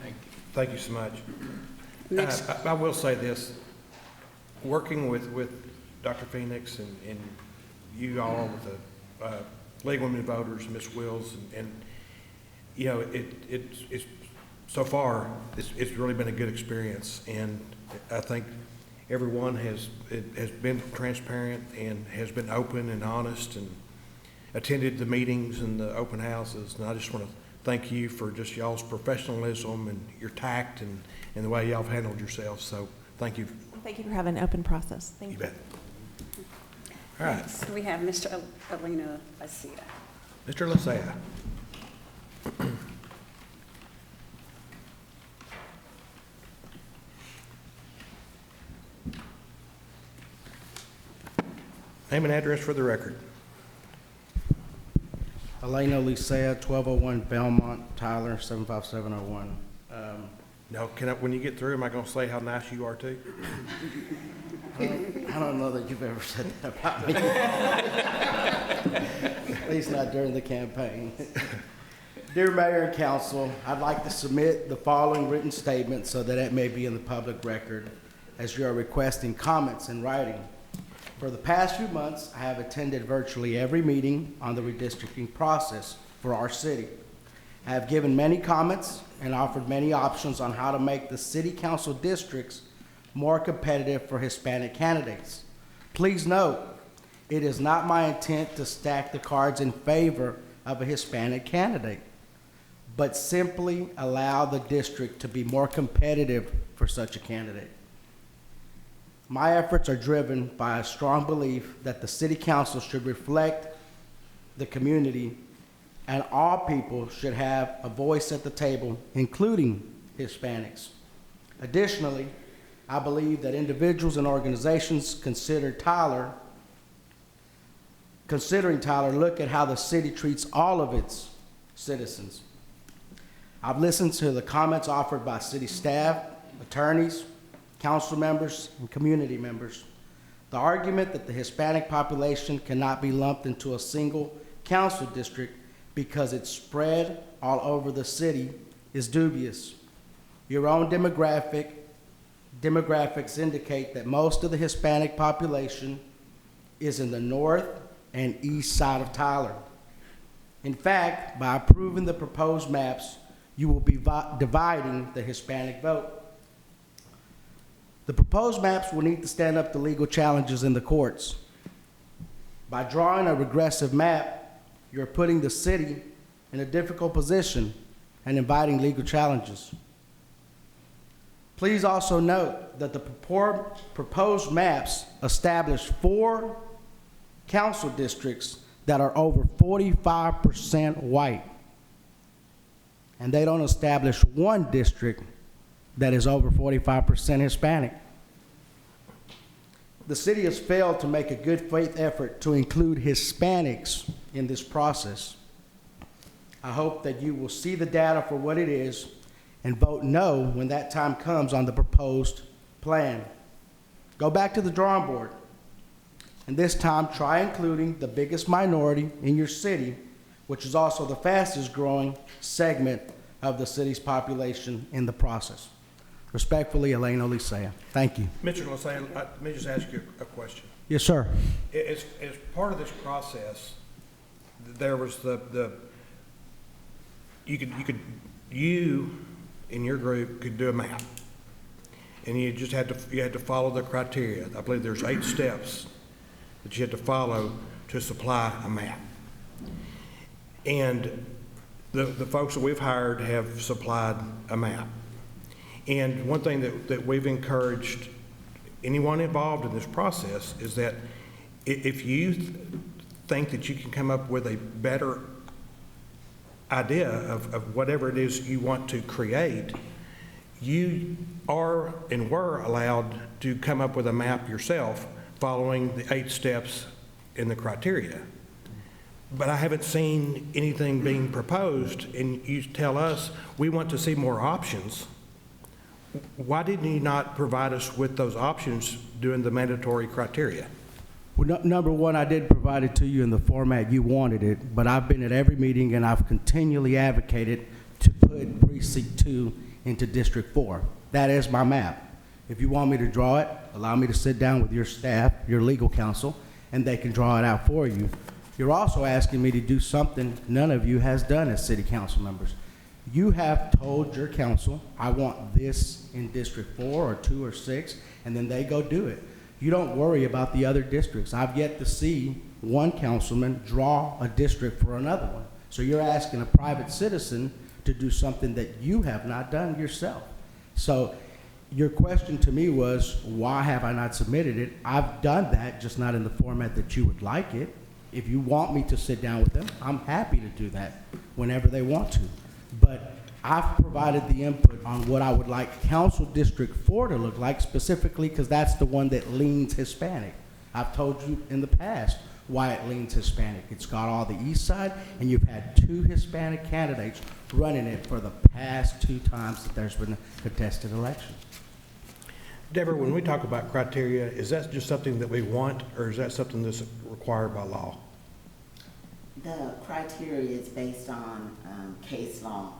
A: Thank you. Thank you so much. I will say this, working with Dr. Phoenix and you all with the League of Women Voters, Ms. Wills, and you know, it's so far, it's really been a good experience, and I think everyone has been transparent and has been open and honest and attended the meetings and the open houses, and I just want to thank you for just y'all's professionalism and your tact and the way y'all have handled yourselves. So thank you.
G: Thank you for having an open process. Thank you.
A: You bet. All right.
B: Next, we have Mr. Alina Asia.
A: Mr. Lasea. Name and address for the record.
H: Elena Lisea, 1201 Belmont, Tyler, 75701.
A: No, when you get through, am I going to say how nice you are too?
H: I don't know that you've ever said that about me. At least not during the campaign. Dear Mayor and Council, I'd like to submit the following written statement so that it may be in the public record as you are requesting comments in writing. For the past few months, I have attended virtually every meeting on the redistricting process for our city. I have given many comments and offered many options on how to make the city council districts more competitive for Hispanic candidates. Please note, it is not my intent to stack the cards in favor of a Hispanic candidate, but simply allow the district to be more competitive for such a candidate. My efforts are driven by a strong belief that the city council should reflect the community and all people should have a voice at the table, including Hispanics. Additionally, I believe that individuals and organizations considering Tyler look at how the city treats all of its citizens. I've listened to the comments offered by city staff, attorneys, council members, and community members. The argument that the Hispanic population cannot be lumped into a single council district because it's spread all over the city is dubious. Your own demographics indicate that most of the Hispanic population is in the north and east side of Tyler. In fact, by approving the proposed maps, you will be dividing the Hispanic vote. The proposed maps will need to stand up to legal challenges in the courts. By drawing a regressive map, you're putting the city in a difficult position and inviting legal challenges. Please also note that the proposed maps establish 4 council districts that are over 45% white, and they don't establish 1 district that is over 45% Hispanic. The city has failed to make a good faith effort to include Hispanics in this process. I hope that you will see the data for what it is and vote no when that time comes on the proposed plan. Go back to the drawing board, and this time try including the biggest minority in your city, which is also the fastest growing segment of the city's population in the process. Respectfully, Elaine Olisea. Thank you.
A: Mr. Olisea, let me just ask you a question.
H: Yes, sir.
A: As part of this process, there was you in your group could do a map, and you had to follow the criteria. I believe there's 8 steps that you had to follow to supply a map. And the folks that we've hired have supplied a map. And one thing that we've encouraged anyone involved in this process is that if you think that you can come up with a better idea of whatever it is you want to create, you are and were allowed to come up with a map yourself following the 8 steps in the criteria. But I haven't seen anything being proposed, and you tell us we want to see more options. Why didn't you not provide us with those options during the mandatory criteria?
H: Well, number one, I did provide it to you in the format you wanted it, but I've been at every meeting and I've continually advocated to put Precinct 2 into District 4. That is my map. If you want me to draw it, allow me to sit down with your staff, your legal counsel, and they can draw it out for you. You're also asking me to do something none of you has done as city council members. You have told your council, I want this in District 4 or 2 or 6, and then they go do it. You don't worry about the other districts. I've yet to see one councilman draw a district for another one. So you're asking a private citizen to do something that you have not done yourself. So your question to me was, why have I not submitted it? I've done that, just not in the format that you would like it. If you want me to sit down with them, I'm happy to do that whenever they want to. But I've provided the input on what I would like Council District 4 to look like, specifically because that's the one that leans Hispanic. I've told you in the past why it leans Hispanic. It's got all the east side, and you've had 2 Hispanic candidates running it for the past 2 times that there's been a contested election.
A: Deborah, when we talk about criteria, is that just something that we want, or is that something that's required by law?
M: The criteria is based on case law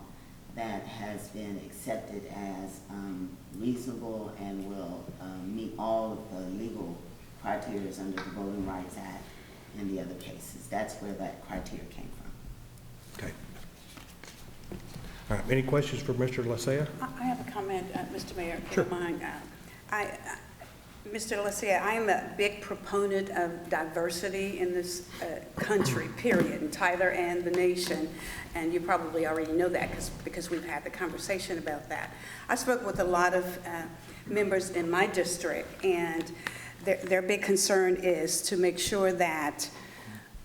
M: that has been accepted as reasonable and will meet all of the legal criteria under the Voting Rights Act and the other cases. That's where that criteria came from.
A: Okay. All right, any questions for Mr. Lasea?
B: I have a comment, Mr. Mayor, if
A: Sure.
B: you don't mind. Mr. Lasea, I am a big proponent of diversity in this country, period, in Tyler and the nation, and you probably already know that because we've had the conversation about that. I spoke with a lot of members in my district, and their big concern is to make sure that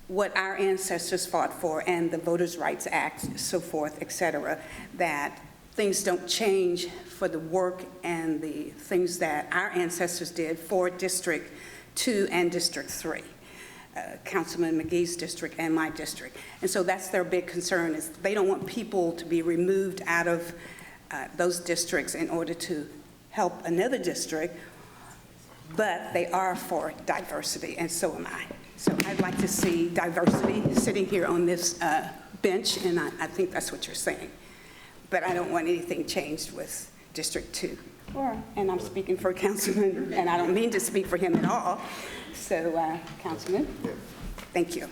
B: what our ancestors fought for and the Voters' Rights Act, so forth, et cetera, that things don't change for the work and the things that our ancestors did for District 2 and District 3, Councilman McGee's district and my district. And so that's their big concern, is they don't want people to be removed out of those districts in order to help another district, but they are for diversity, and so am I. So I'd like to see diversity sitting here on this bench, and I think that's what you're saying. But I don't want anything changed with District 2. And I'm speaking for Councilman, and I don't mean to speak for him at all. So, Councilman, thank you.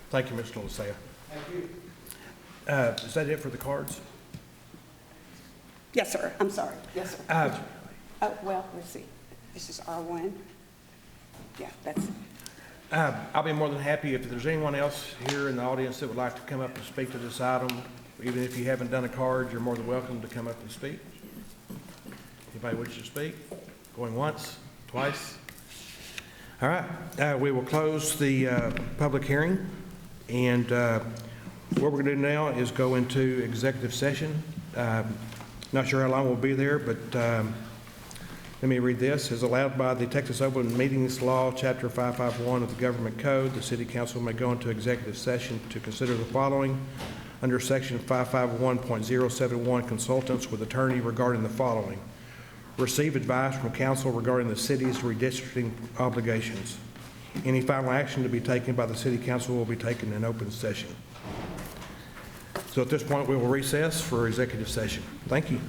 A: Thank you, Mr. Lasea. Thank you. Is that it for the cards?
B: Yes, sir. I'm sorry. Yes, sir. Well, let's see. This is R1. Yeah, that's it.
A: I'll be more than happy if there's anyone else here in the audience that would like to come up and speak to this item. Even if you haven't done a card, you're more than welcome to come up and speak. Anybody wishes to speak? Going once, twice? All right, we will close the public hearing, and what we're going to do now is go into executive session. Not sure how long we'll be there, but let me read this. As allowed by the Texas Open Meetings Law, Chapter 551 of the Government Code, the City Council may go into executive session to consider the following. Under Section 551.071, consultants with attorney regarding the following. Receive advice from counsel regarding the city's redistricting obligations. Any final action to be taken by the City Council will be taken in open session. So at this point, we will recess for executive session. Thank you.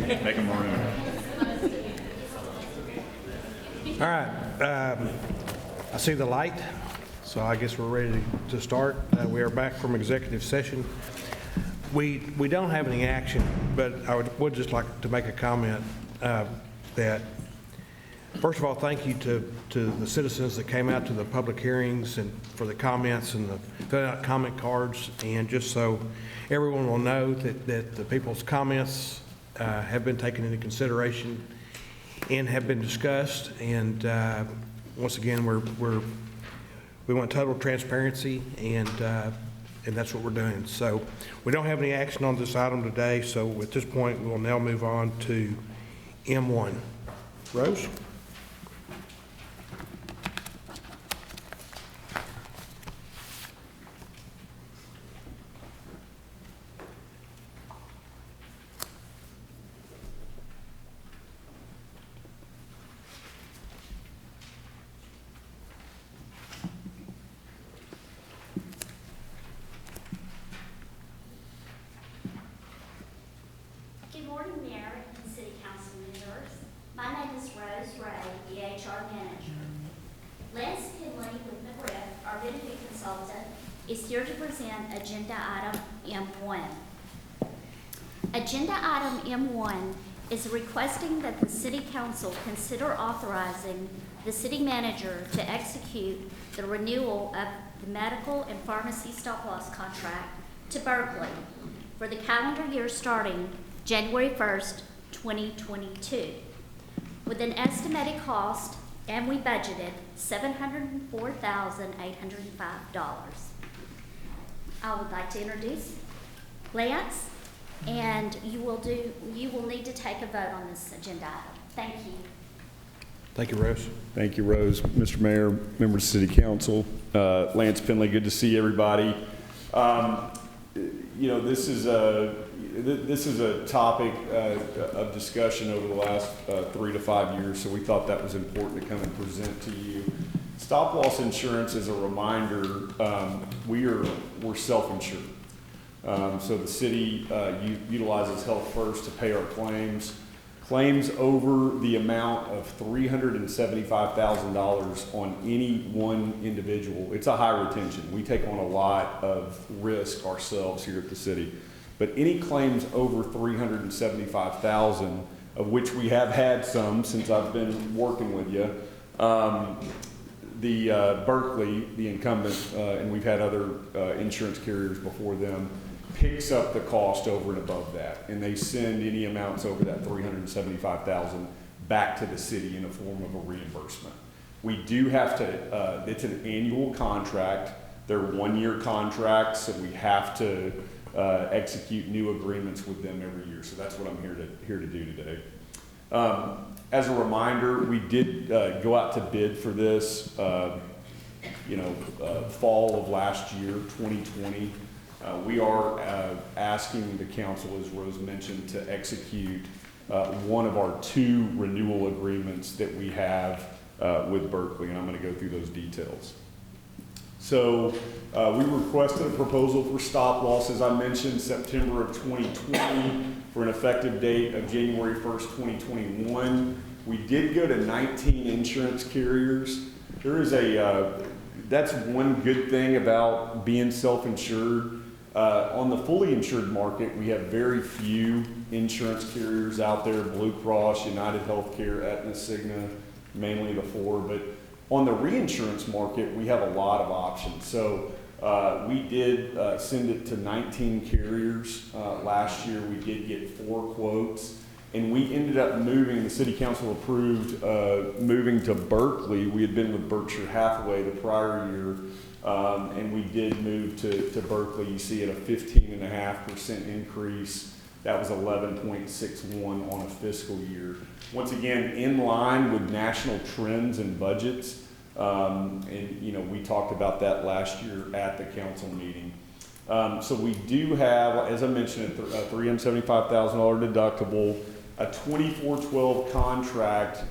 C: Make them maroon.
A: All right, I see the light, so I guess we're ready to start. We are back from executive session. We don't have any action, but I would just like to make a comment that, first of all, thank you to the citizens that came out to the public hearings and for the comments and the filling out comment cards. And just so everyone will know that the people's comments have been taken into consideration and have been discussed. And once again, we want total transparency, and that's what we're doing. So we don't have any action on this item today. So at this point, we'll now move on to M1. Rose?
P: Good morning, Mayor and City Council members. My name is Rose Ray, the HR manager. Lance Finley with McGriff, our benefit consultant, is here to present agenda item M1. Agenda item M1 is requesting that the City Council consider authorizing the city manager to execute the renewal of the medical and pharmacy stop-loss contract to Berkeley for the calendar year starting January 1st, 2022, with an estimated cost, and we budgeted $704,805. I would like to introduce Lance, and you will need to take a vote on this agenda item. Thank you.
A: Thank you, Rose.
Q: Thank you, Rose. Mr. Mayor, members of City Council, Lance Finley, good to see everybody. You know, this is a topic of discussion over the last 3 to 5 years, so we thought that was important to come and present to you. Stop loss insurance, as a reminder, we're self-insured. So the city utilizes Health First to pay our claims. Claims over the amount of $375,000 on any one individual. It's a high retention. We take on a lot of risk ourselves here at the city. But any claims over $375,000, of which we have had some since I've been working with you, Berkeley, the incumbent, and we've had other insurance carriers before them, picks up the cost over and above that, and they send any amounts over that $375,000 back to the city in the form of a reimbursement. We do have to, it's an annual contract. They're 1-year contracts, so we have to execute new agreements with them every year. So that's what I'm here to do today. As a reminder, we did go out to bid for this, fall of last year, 2020. We are asking the council, as Rose mentioned, to execute one of our 2 renewal agreements that we have with Berkeley, and I'm going to go through those details. So we requested a proposal for stop loss, as I mentioned, September of 2020 for an effective date of January 1st, 2021. We did go to 19 insurance carriers. There is that's one good thing about being self-insured. On the fully insured market, we have very few insurance carriers out there: Blue Cross, United Healthcare, Aetna, Cigna, mainly the 4. But on the reinsurance market, we have a lot of options. So we did send it to 19 carriers last year. We did get 4 quotes, and we ended up moving. The City Council approved moving to Berkeley. We had been with Berkshire Hathaway the prior year. And we did move to Berkeley. You see at a 15.5% increase. That was 11.61 on a fiscal year. Once again, in line with national trends and budgets. And we talked about that last year at the council meeting. So we do have, as I mentioned, a $375,000 deductible, a 24/12 contract.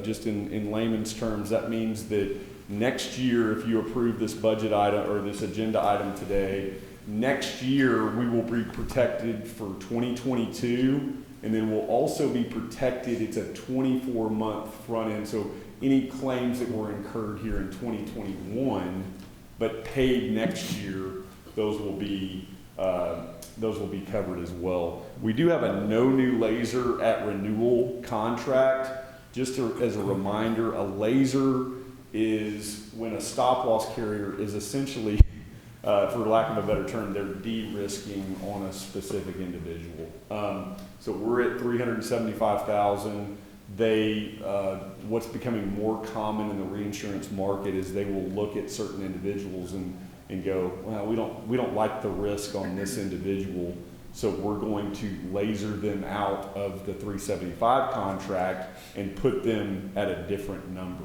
Q: Just in layman's terms, that means that next year, if you approve this budget item or this agenda item today, next year we will be protected for 2022 And then we'll also be protected, it's a 24-month front end, so any claims that were incurred here in 2021, but paid next year, those will be covered as well. We do have a no new laser at renewal contract. Just as a reminder, a laser is when a stop loss carrier is essentially, for lack of a better term, they're de-risking on a specific individual. So we're at $375,000. What's becoming more common in the reinsurance market is they will look at certain individuals and go, well, we don't like the risk on this individual, so we're going to laser them out of the 375 contract and put them at a different number.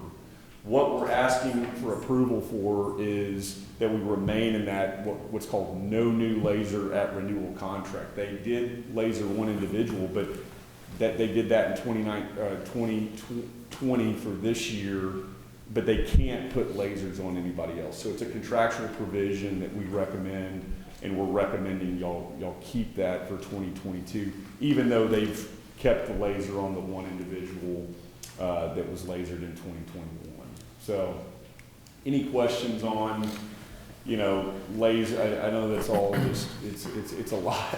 Q: What we're asking for approval for is that we remain in that what's called no new laser at renewal contract. They did laser one individual, but that they did that in 2020 for this year, but they can't put lasers on anybody else. So it's a contractual provision that we recommend, and we're recommending y'all keep that for 2022, even though they've kept the laser on the one individual that was lasered in 2021. So any questions on, laser? I know that's all just, it's a lot.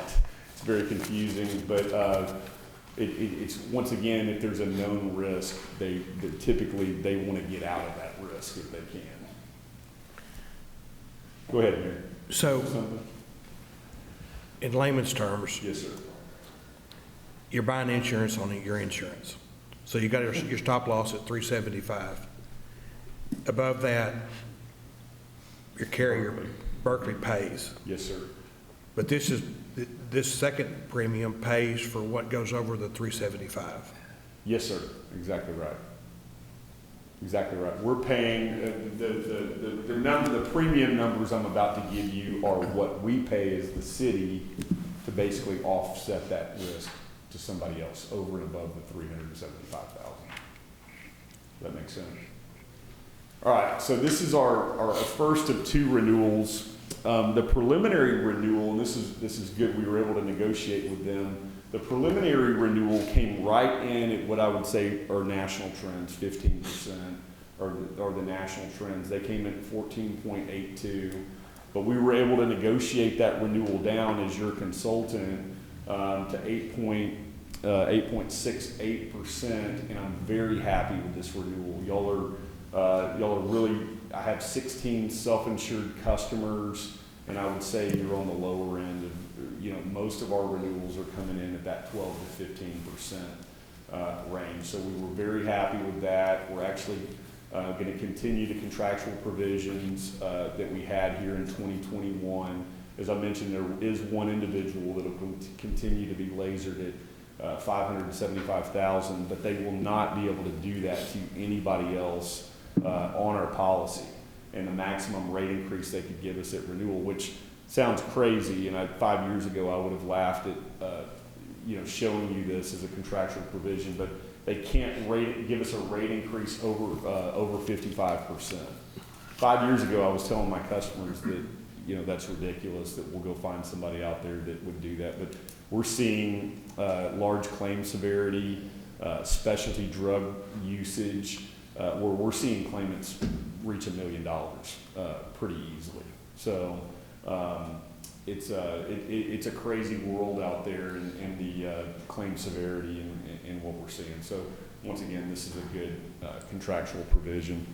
Q: It's very confusing, but it's once again, if there's a known risk, typically they want to get out of that risk if they can. Go ahead, Mayor.
A: So, in layman's terms,
Q: yes, sir.
A: You're buying insurance on your insurance. So you got your stop loss at 375. Above that, your carrier, Berkeley, pays.
Q: Yes, sir.
A: But this second premium pays for what goes over the 375.
Q: Yes, sir. Exactly right. Exactly right. We're paying the premium numbers I'm about to give you are what we pay as the city to basically offset that risk to somebody else over and above the $375,000. That makes sense. All right. So this is our first of two renewals. The preliminary renewal, and this is good. We were able to negotiate with them. The preliminary renewal came right in at what I would say are national trends, 15%, or the national trends. They came in at 14.82, but we were able to negotiate that renewal down as your consultant to 8.68%, and I'm very happy with this renewal. Y'all are really. I have 16 self-insured customers, and I would say you're on the lower end of, most of our renewals are coming in at that 12 to 15% range. So we were very happy with that. We're actually going to continue the contractual provisions that we had here in 2021. As I mentioned, there is one individual that will continue to be lasered at $575,000, but they will not be able to do that to anybody else on our policy, and the maximum rate increase they could give us at renewal, which sounds crazy, and 5 years ago I would have laughed at showing you this as a contractual provision, but they can't give us a rate increase over 55%. 5 years ago I was telling my customers that that's ridiculous, that we'll go find somebody out there that would do that, but we're seeing large claim severity, specialty drug usage, where we're seeing claimants reach $1 million pretty easily. So it's a crazy world out there in the claim severity and what we're seeing. So once again, this is a good contractual provision.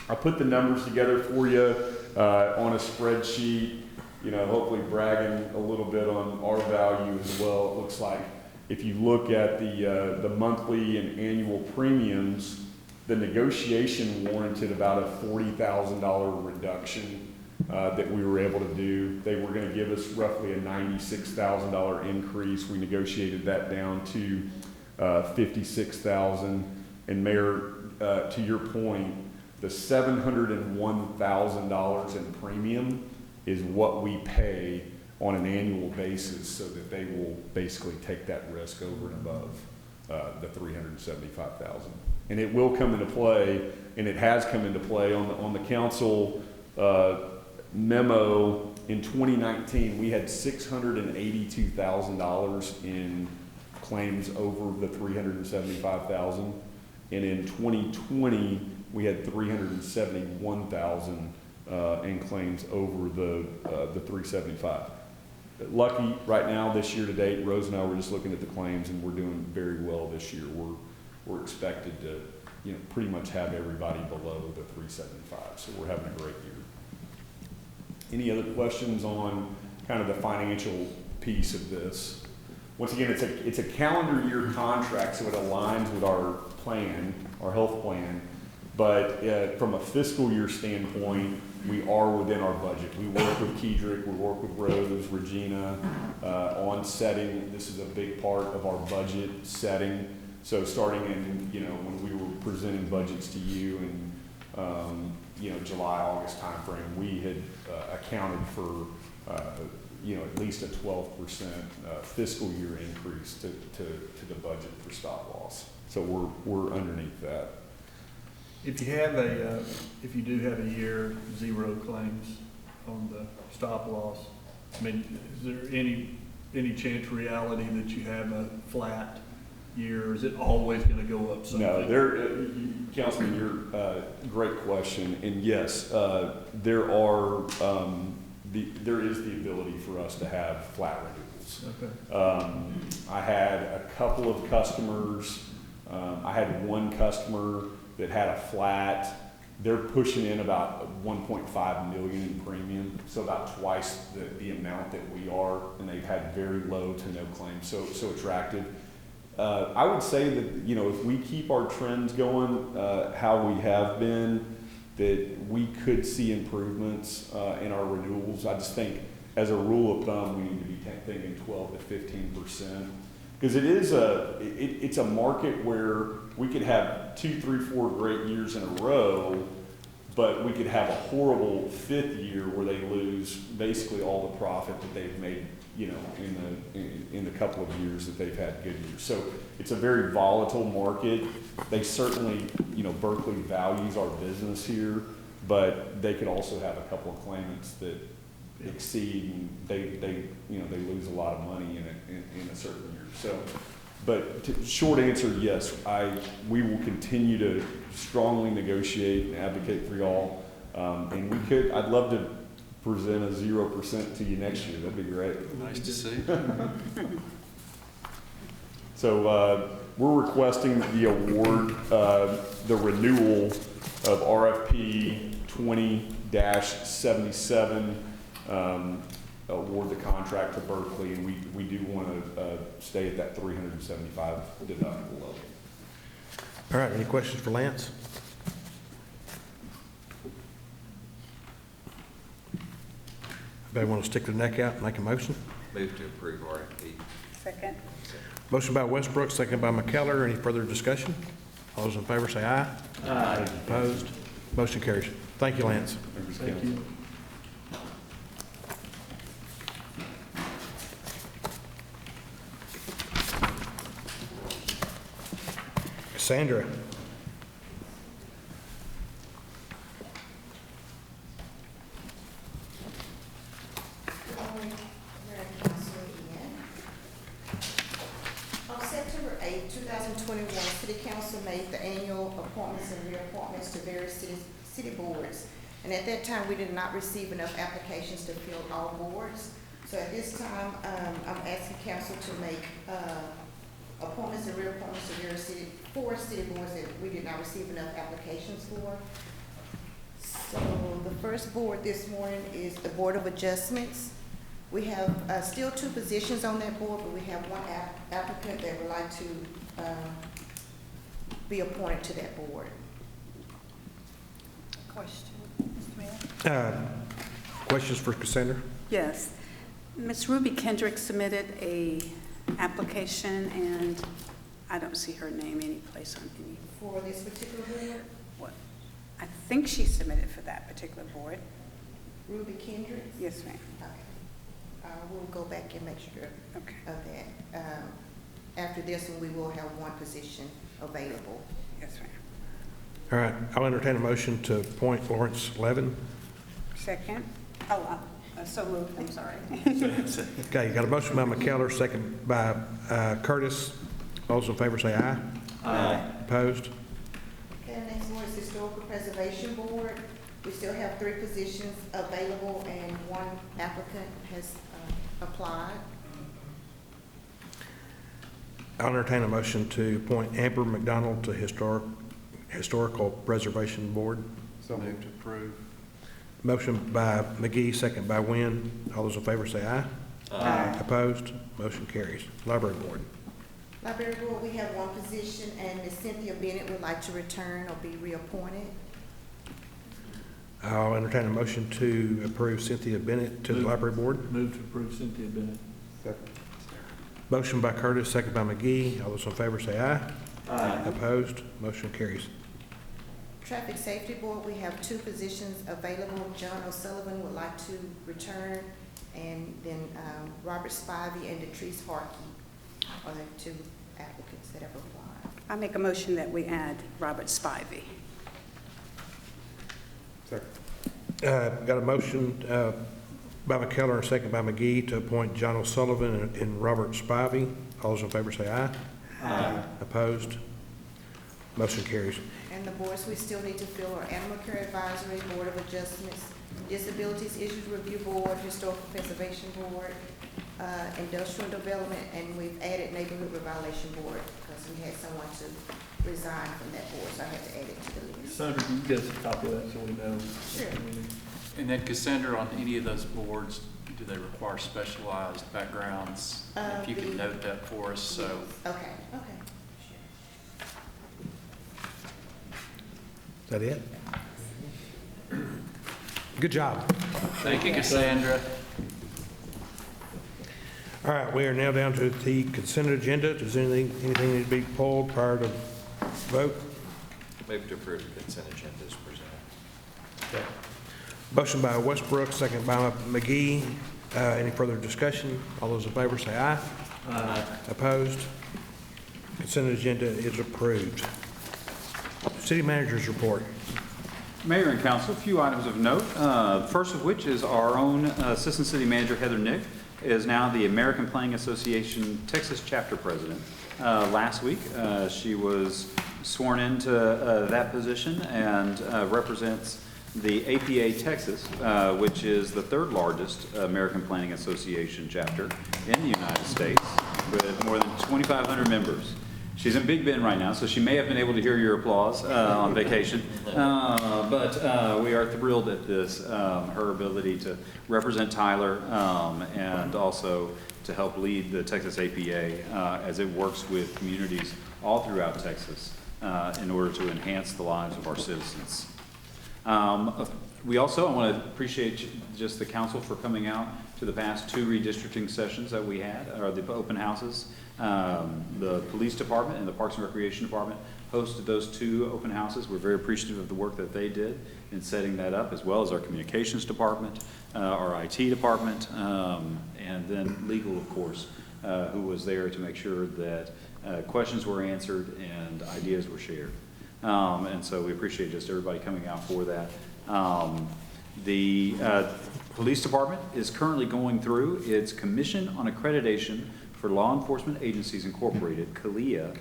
Q: I put the numbers together for you on a spreadsheet, hopefully bragging a little bit on our value as well. It looks like if you look at the monthly and annual premiums, the negotiation warranted about a $40,000 reduction that we were able to do. They were going to give us roughly a $96,000 increase. We negotiated that down to $56,000. And Mayor, to your point, the $701,000 in premium is what we pay on an annual basis, so that they will basically take that risk over and above the $375,000. And it will come into play, and it has come into play on the council memo in 2019. We had $682,000 in claims over the 375,000. And in 2020, we had 371,000 in claims over the 375. Lucky right now, this year to date, Rose and I were just looking at the claims, and we're doing very well this year. We're expected to, pretty much have everybody below the 375. So we're having a great year. Any other questions on kind of the financial piece of this? Once again, it's a calendar year contract, so it aligns with our plan, our health plan. But from a fiscal year standpoint, we are within our budget. We work with Kedrick, we work with Rose, Regina on setting. This is a big part of our budget setting. So starting in, when we were presenting budgets to you in, July, August timeframe, we had accounted for, at least a 12% fiscal year increase to the budget for stop loss. So we're underneath that.
R: If you have if you do have a year 0 claims on the stop loss, I mean, is there any chance reality that you have a flat year, or is it always going to go up something?
Q: No, Councilman, great question, and yes, there is the ability for us to have flat renewals.
R: Okay.
Q: I had a couple of customers. I had one customer that had a flat. They're pushing in about 1.5 million in premium, so about twice the amount that we are, and they've had very low to no claims, so attractive. I would say that, if we keep our trends going how we have been, that we could see improvements in our renewals. I just think, as a rule of thumb, we need to be thinking 12 to 15%. Because it's a market where we could have 2, 3, 4 great years in a row, but we could have a horrible 5th year where they lose basically all the profit that they've made, in the couple of years that they've had good years. So it's a very volatile market. They certainly, Berkeley values our business here, but they could also have a couple of claimants that exceed, and they lose a lot of money in a certain year. So, but short answer, yes, we will continue to strongly negotiate and advocate for y'all. And I'd love to present a 0% to you next year. That'd be great.
D: Nice to see.
Q: So we're requesting the award, the renewal of RFP 20-77, award the contract to Berkeley, and we do want to stay at that 375 deductible level.
A: All right, any questions for Lance? Anybody want to stick their neck out and make a motion?
D: Move to approve RFP.
B: Second.
A: Motion by Westbrook, second by McKellar. Any further discussion? All those in favor say aye. Aye. Opposed? Motion carries. Thank you, Lance.
R: Thank you.
A: Cassandra.
O: On September 8, 2021, City Council made the annual appointments and reappointments to various city boards. And at that time, we did not receive enough applications to fill all boards. So at this time, I'm asking council to make appointments and reappointments to various four city boards that we did not receive enough applications for. So the first board this morning is the Board of Adjustments. We have still 2 positions on that board, but we have one applicant that would like to be appointed to that board.
B: Question.
A: Questions for Cassandra?
B: Yes. Ms. Ruby Kendrick submitted a application, and I don't see her name anyplace on any.
O: For this particular board?
B: What? I think she submitted for that particular board.
O: Ruby Kendrick?
B: Yes, ma'am.
O: Okay. We'll go back and make sure of
B: Okay.
O: that. After this one, we will have one position available.
B: Yes, ma'am.
A: All right, I'll entertain a motion to appoint Lawrence Levin.
B: Second. Oh, So moved, I'm sorry.
A: Okay, you got a motion by McKellar, second by Curtis. All those in favor say aye.
O: Aye.
A: Opposed?
O: Okay, the next one is Historical Preservation Board. We still have 3 positions available and 1 applicant has applied.
A: I'll entertain a motion to appoint Amber McDonald to Historical Preservation Board.
D: So moved to approve.
A: Motion by McGee, second by Wynn. All those in favor say aye.
O: Aye.
A: Opposed? Motion carries. Library Board.
O: Library Board, we have 1 position, and Ms. Cynthia Bennett would like to return or be reappointed.
A: I'll entertain a motion to approve Cynthia Bennett to the Library Board.
R: Move to approve Cynthia Bennett.
A: Motion by Curtis, second by McGee. All those in favor say aye.
O: Aye.
A: Opposed? Motion carries.
O: Traffic Safety Board, we have 2 positions available. John O'Sullivan would like to return, and then Robert Spivey and Latrice Harkey are the 2 applicants that have applied.
B: I make a motion that we add Robert Spivey.
A: Got a motion by McKellar and second by McGee to appoint John O'Sullivan and Robert Spivey. All those in favor say aye.
O: Aye.
A: Opposed? Motion carries.
O: And the boards we still need to fill are Animal Care Advisory, Board of Adjustments, Disabilities Issues Review Board, Historical Preservation Board, Industrial Development, and we've added Neighborhood Revitalization Board because we had someone to resign from that board, so I had to add it to the list.
R: Sandra, can you get us a copy of that so we know?
O: Sure.
S: And then Cassandra, on any of those boards, do they require specialized backgrounds? If you can note that for us, so.
O: Okay.
A: Is that it? Good job.
S: Thank you, Cassandra.
A: All right, we are now down to the consent agenda. Does anything need to be pulled prior to vote?
D: Move to approve the consent agenda as presented.
A: Okay. Motion by Westbrook, second by McGee. Any further discussion? All those in favor say aye.
R: Aye.
A: Opposed? Consent agenda is approved. City Manager's report.
T: Mayor and Council, a few items of note. First of which is our own Assistant City Manager, Heather Nick, is now the American Planning Association Texas Chapter President. Last week, she was sworn into that position and represents the APA Texas, which is the 3rd largest American Planning Association chapter in the United States, with more than 2,500 members. She's in Big Bend right now, so she may have been able to hear your applause on vacation. But we are thrilled at this, her ability to represent Tyler and also to help lead the Texas APA as it works with communities all throughout Texas in order to enhance the lives of our citizens. We also, I want to appreciate just the council for coming out to the past 2 redistricting sessions that we had, or the open houses. The police department and the Parks and Recreation Department hosted those 2 open houses. We're very appreciative of the work that they did in setting that up, as well as our communications department, our IT department, and then legal, of course, who was there to make sure that questions were answered and ideas were shared. And so we appreciate just everybody coming out for that. The police department is currently going through its Commission on Accreditation for Law Enforcement Agencies Incorporated, CALEA,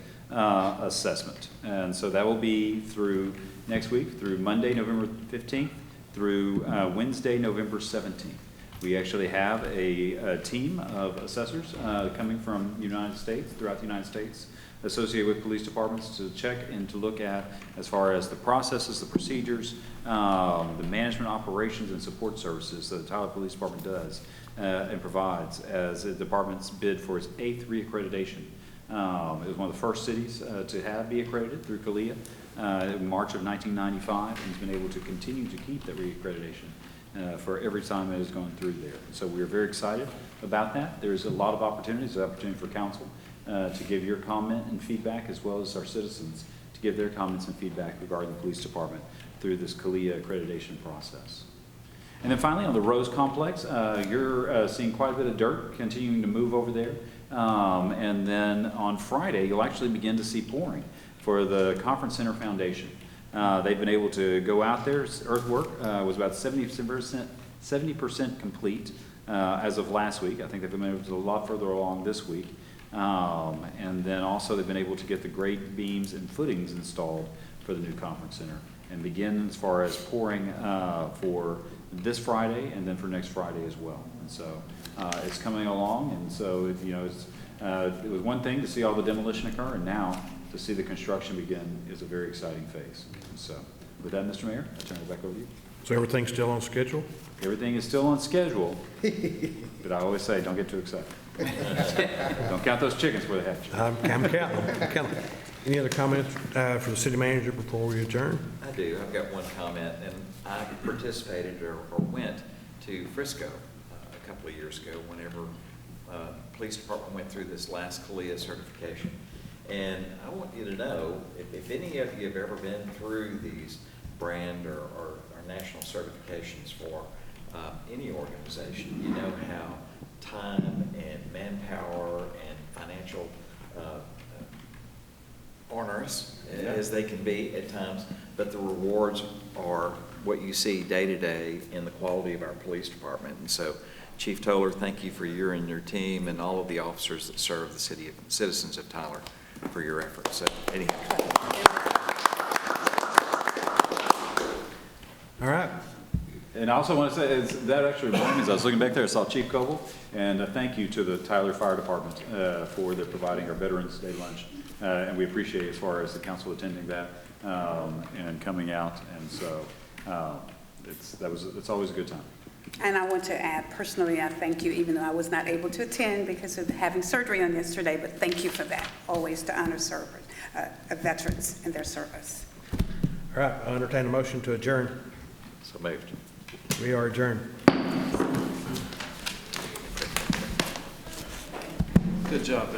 T: assessment. And so that will be through next week, through Monday, November 15th, through Wednesday, November 17th. We actually have a team of assessors coming from the United States, throughout the United States, associated with police departments to check and to look at as far as the processes, the procedures, the management operations and support services that the Tyler Police Department does and provides as the department's bid for its 8th reaccreditation. It was one of the first cities to be accredited through CALEA in March of 1995 and has been able to continue to keep that reaccreditation for every time it has gone through there. So we are very excited about that. There's a lot of opportunities, opportunity for council to give your comment and feedback, as well as our citizens to give their comments and feedback regarding the police department through this CALEA accreditation process. And then finally, on the Rose Complex, you're seeing quite a bit of dirt continuing to move over there. And then on Friday, you'll actually begin to see pouring for the Conference Center Foundation. They've been able to go out there. Earthwork was about 70% 70% complete as of last week. I think they've been able to a lot further along this week. And then also they've been able to get the grate beams and footings installed for the new conference center and begin as far as pouring for this Friday and then for next Friday as well. And so it's coming along, and so it was one thing to see all the demolition occur, and now to see the construction begin is a very exciting phase. And so with that, Mr. Mayor, I turn it back over to you.
A: So everything's still on schedule?
T: Everything is still on schedule, but I always say, don't get too excited. Don't count those chickens before they hatch.
A: I'm counting. Any other comments for the city manager before we adjourn?
D: I do. I've got one comment, and I participated or went to Frisco a couple of years ago whenever police department went through this last CALIA certification. And I want you to know, if any of you have ever been through these brand or national certifications for any organization, you know how time and manpower and financial onerous as they can be at times, but the rewards are what you see day to day in the quality of our police department. And so, Chief Toller, thank you for you and your team and all of the officers that serve the citizens of Tyler for your efforts. So, anyhow.
A: All right.
T: And I also want to say, that actually reminded me, as I was looking back there, I saw Chief Coble, and thank you to the Tyler Fire Department for their providing our Veterans Day lunch. And we appreciate as far as the council attending that and coming out. And so it's always a good time.
B: And I want to add, personally, I thank you, even though I was not able to attend because of having surgery on yesterday, but thank you for that, always to honor veterans and their service.
A: All right, I'll entertain a motion to adjourn.
D: So moved.
A: We are adjourned.
S: Good job, Bill.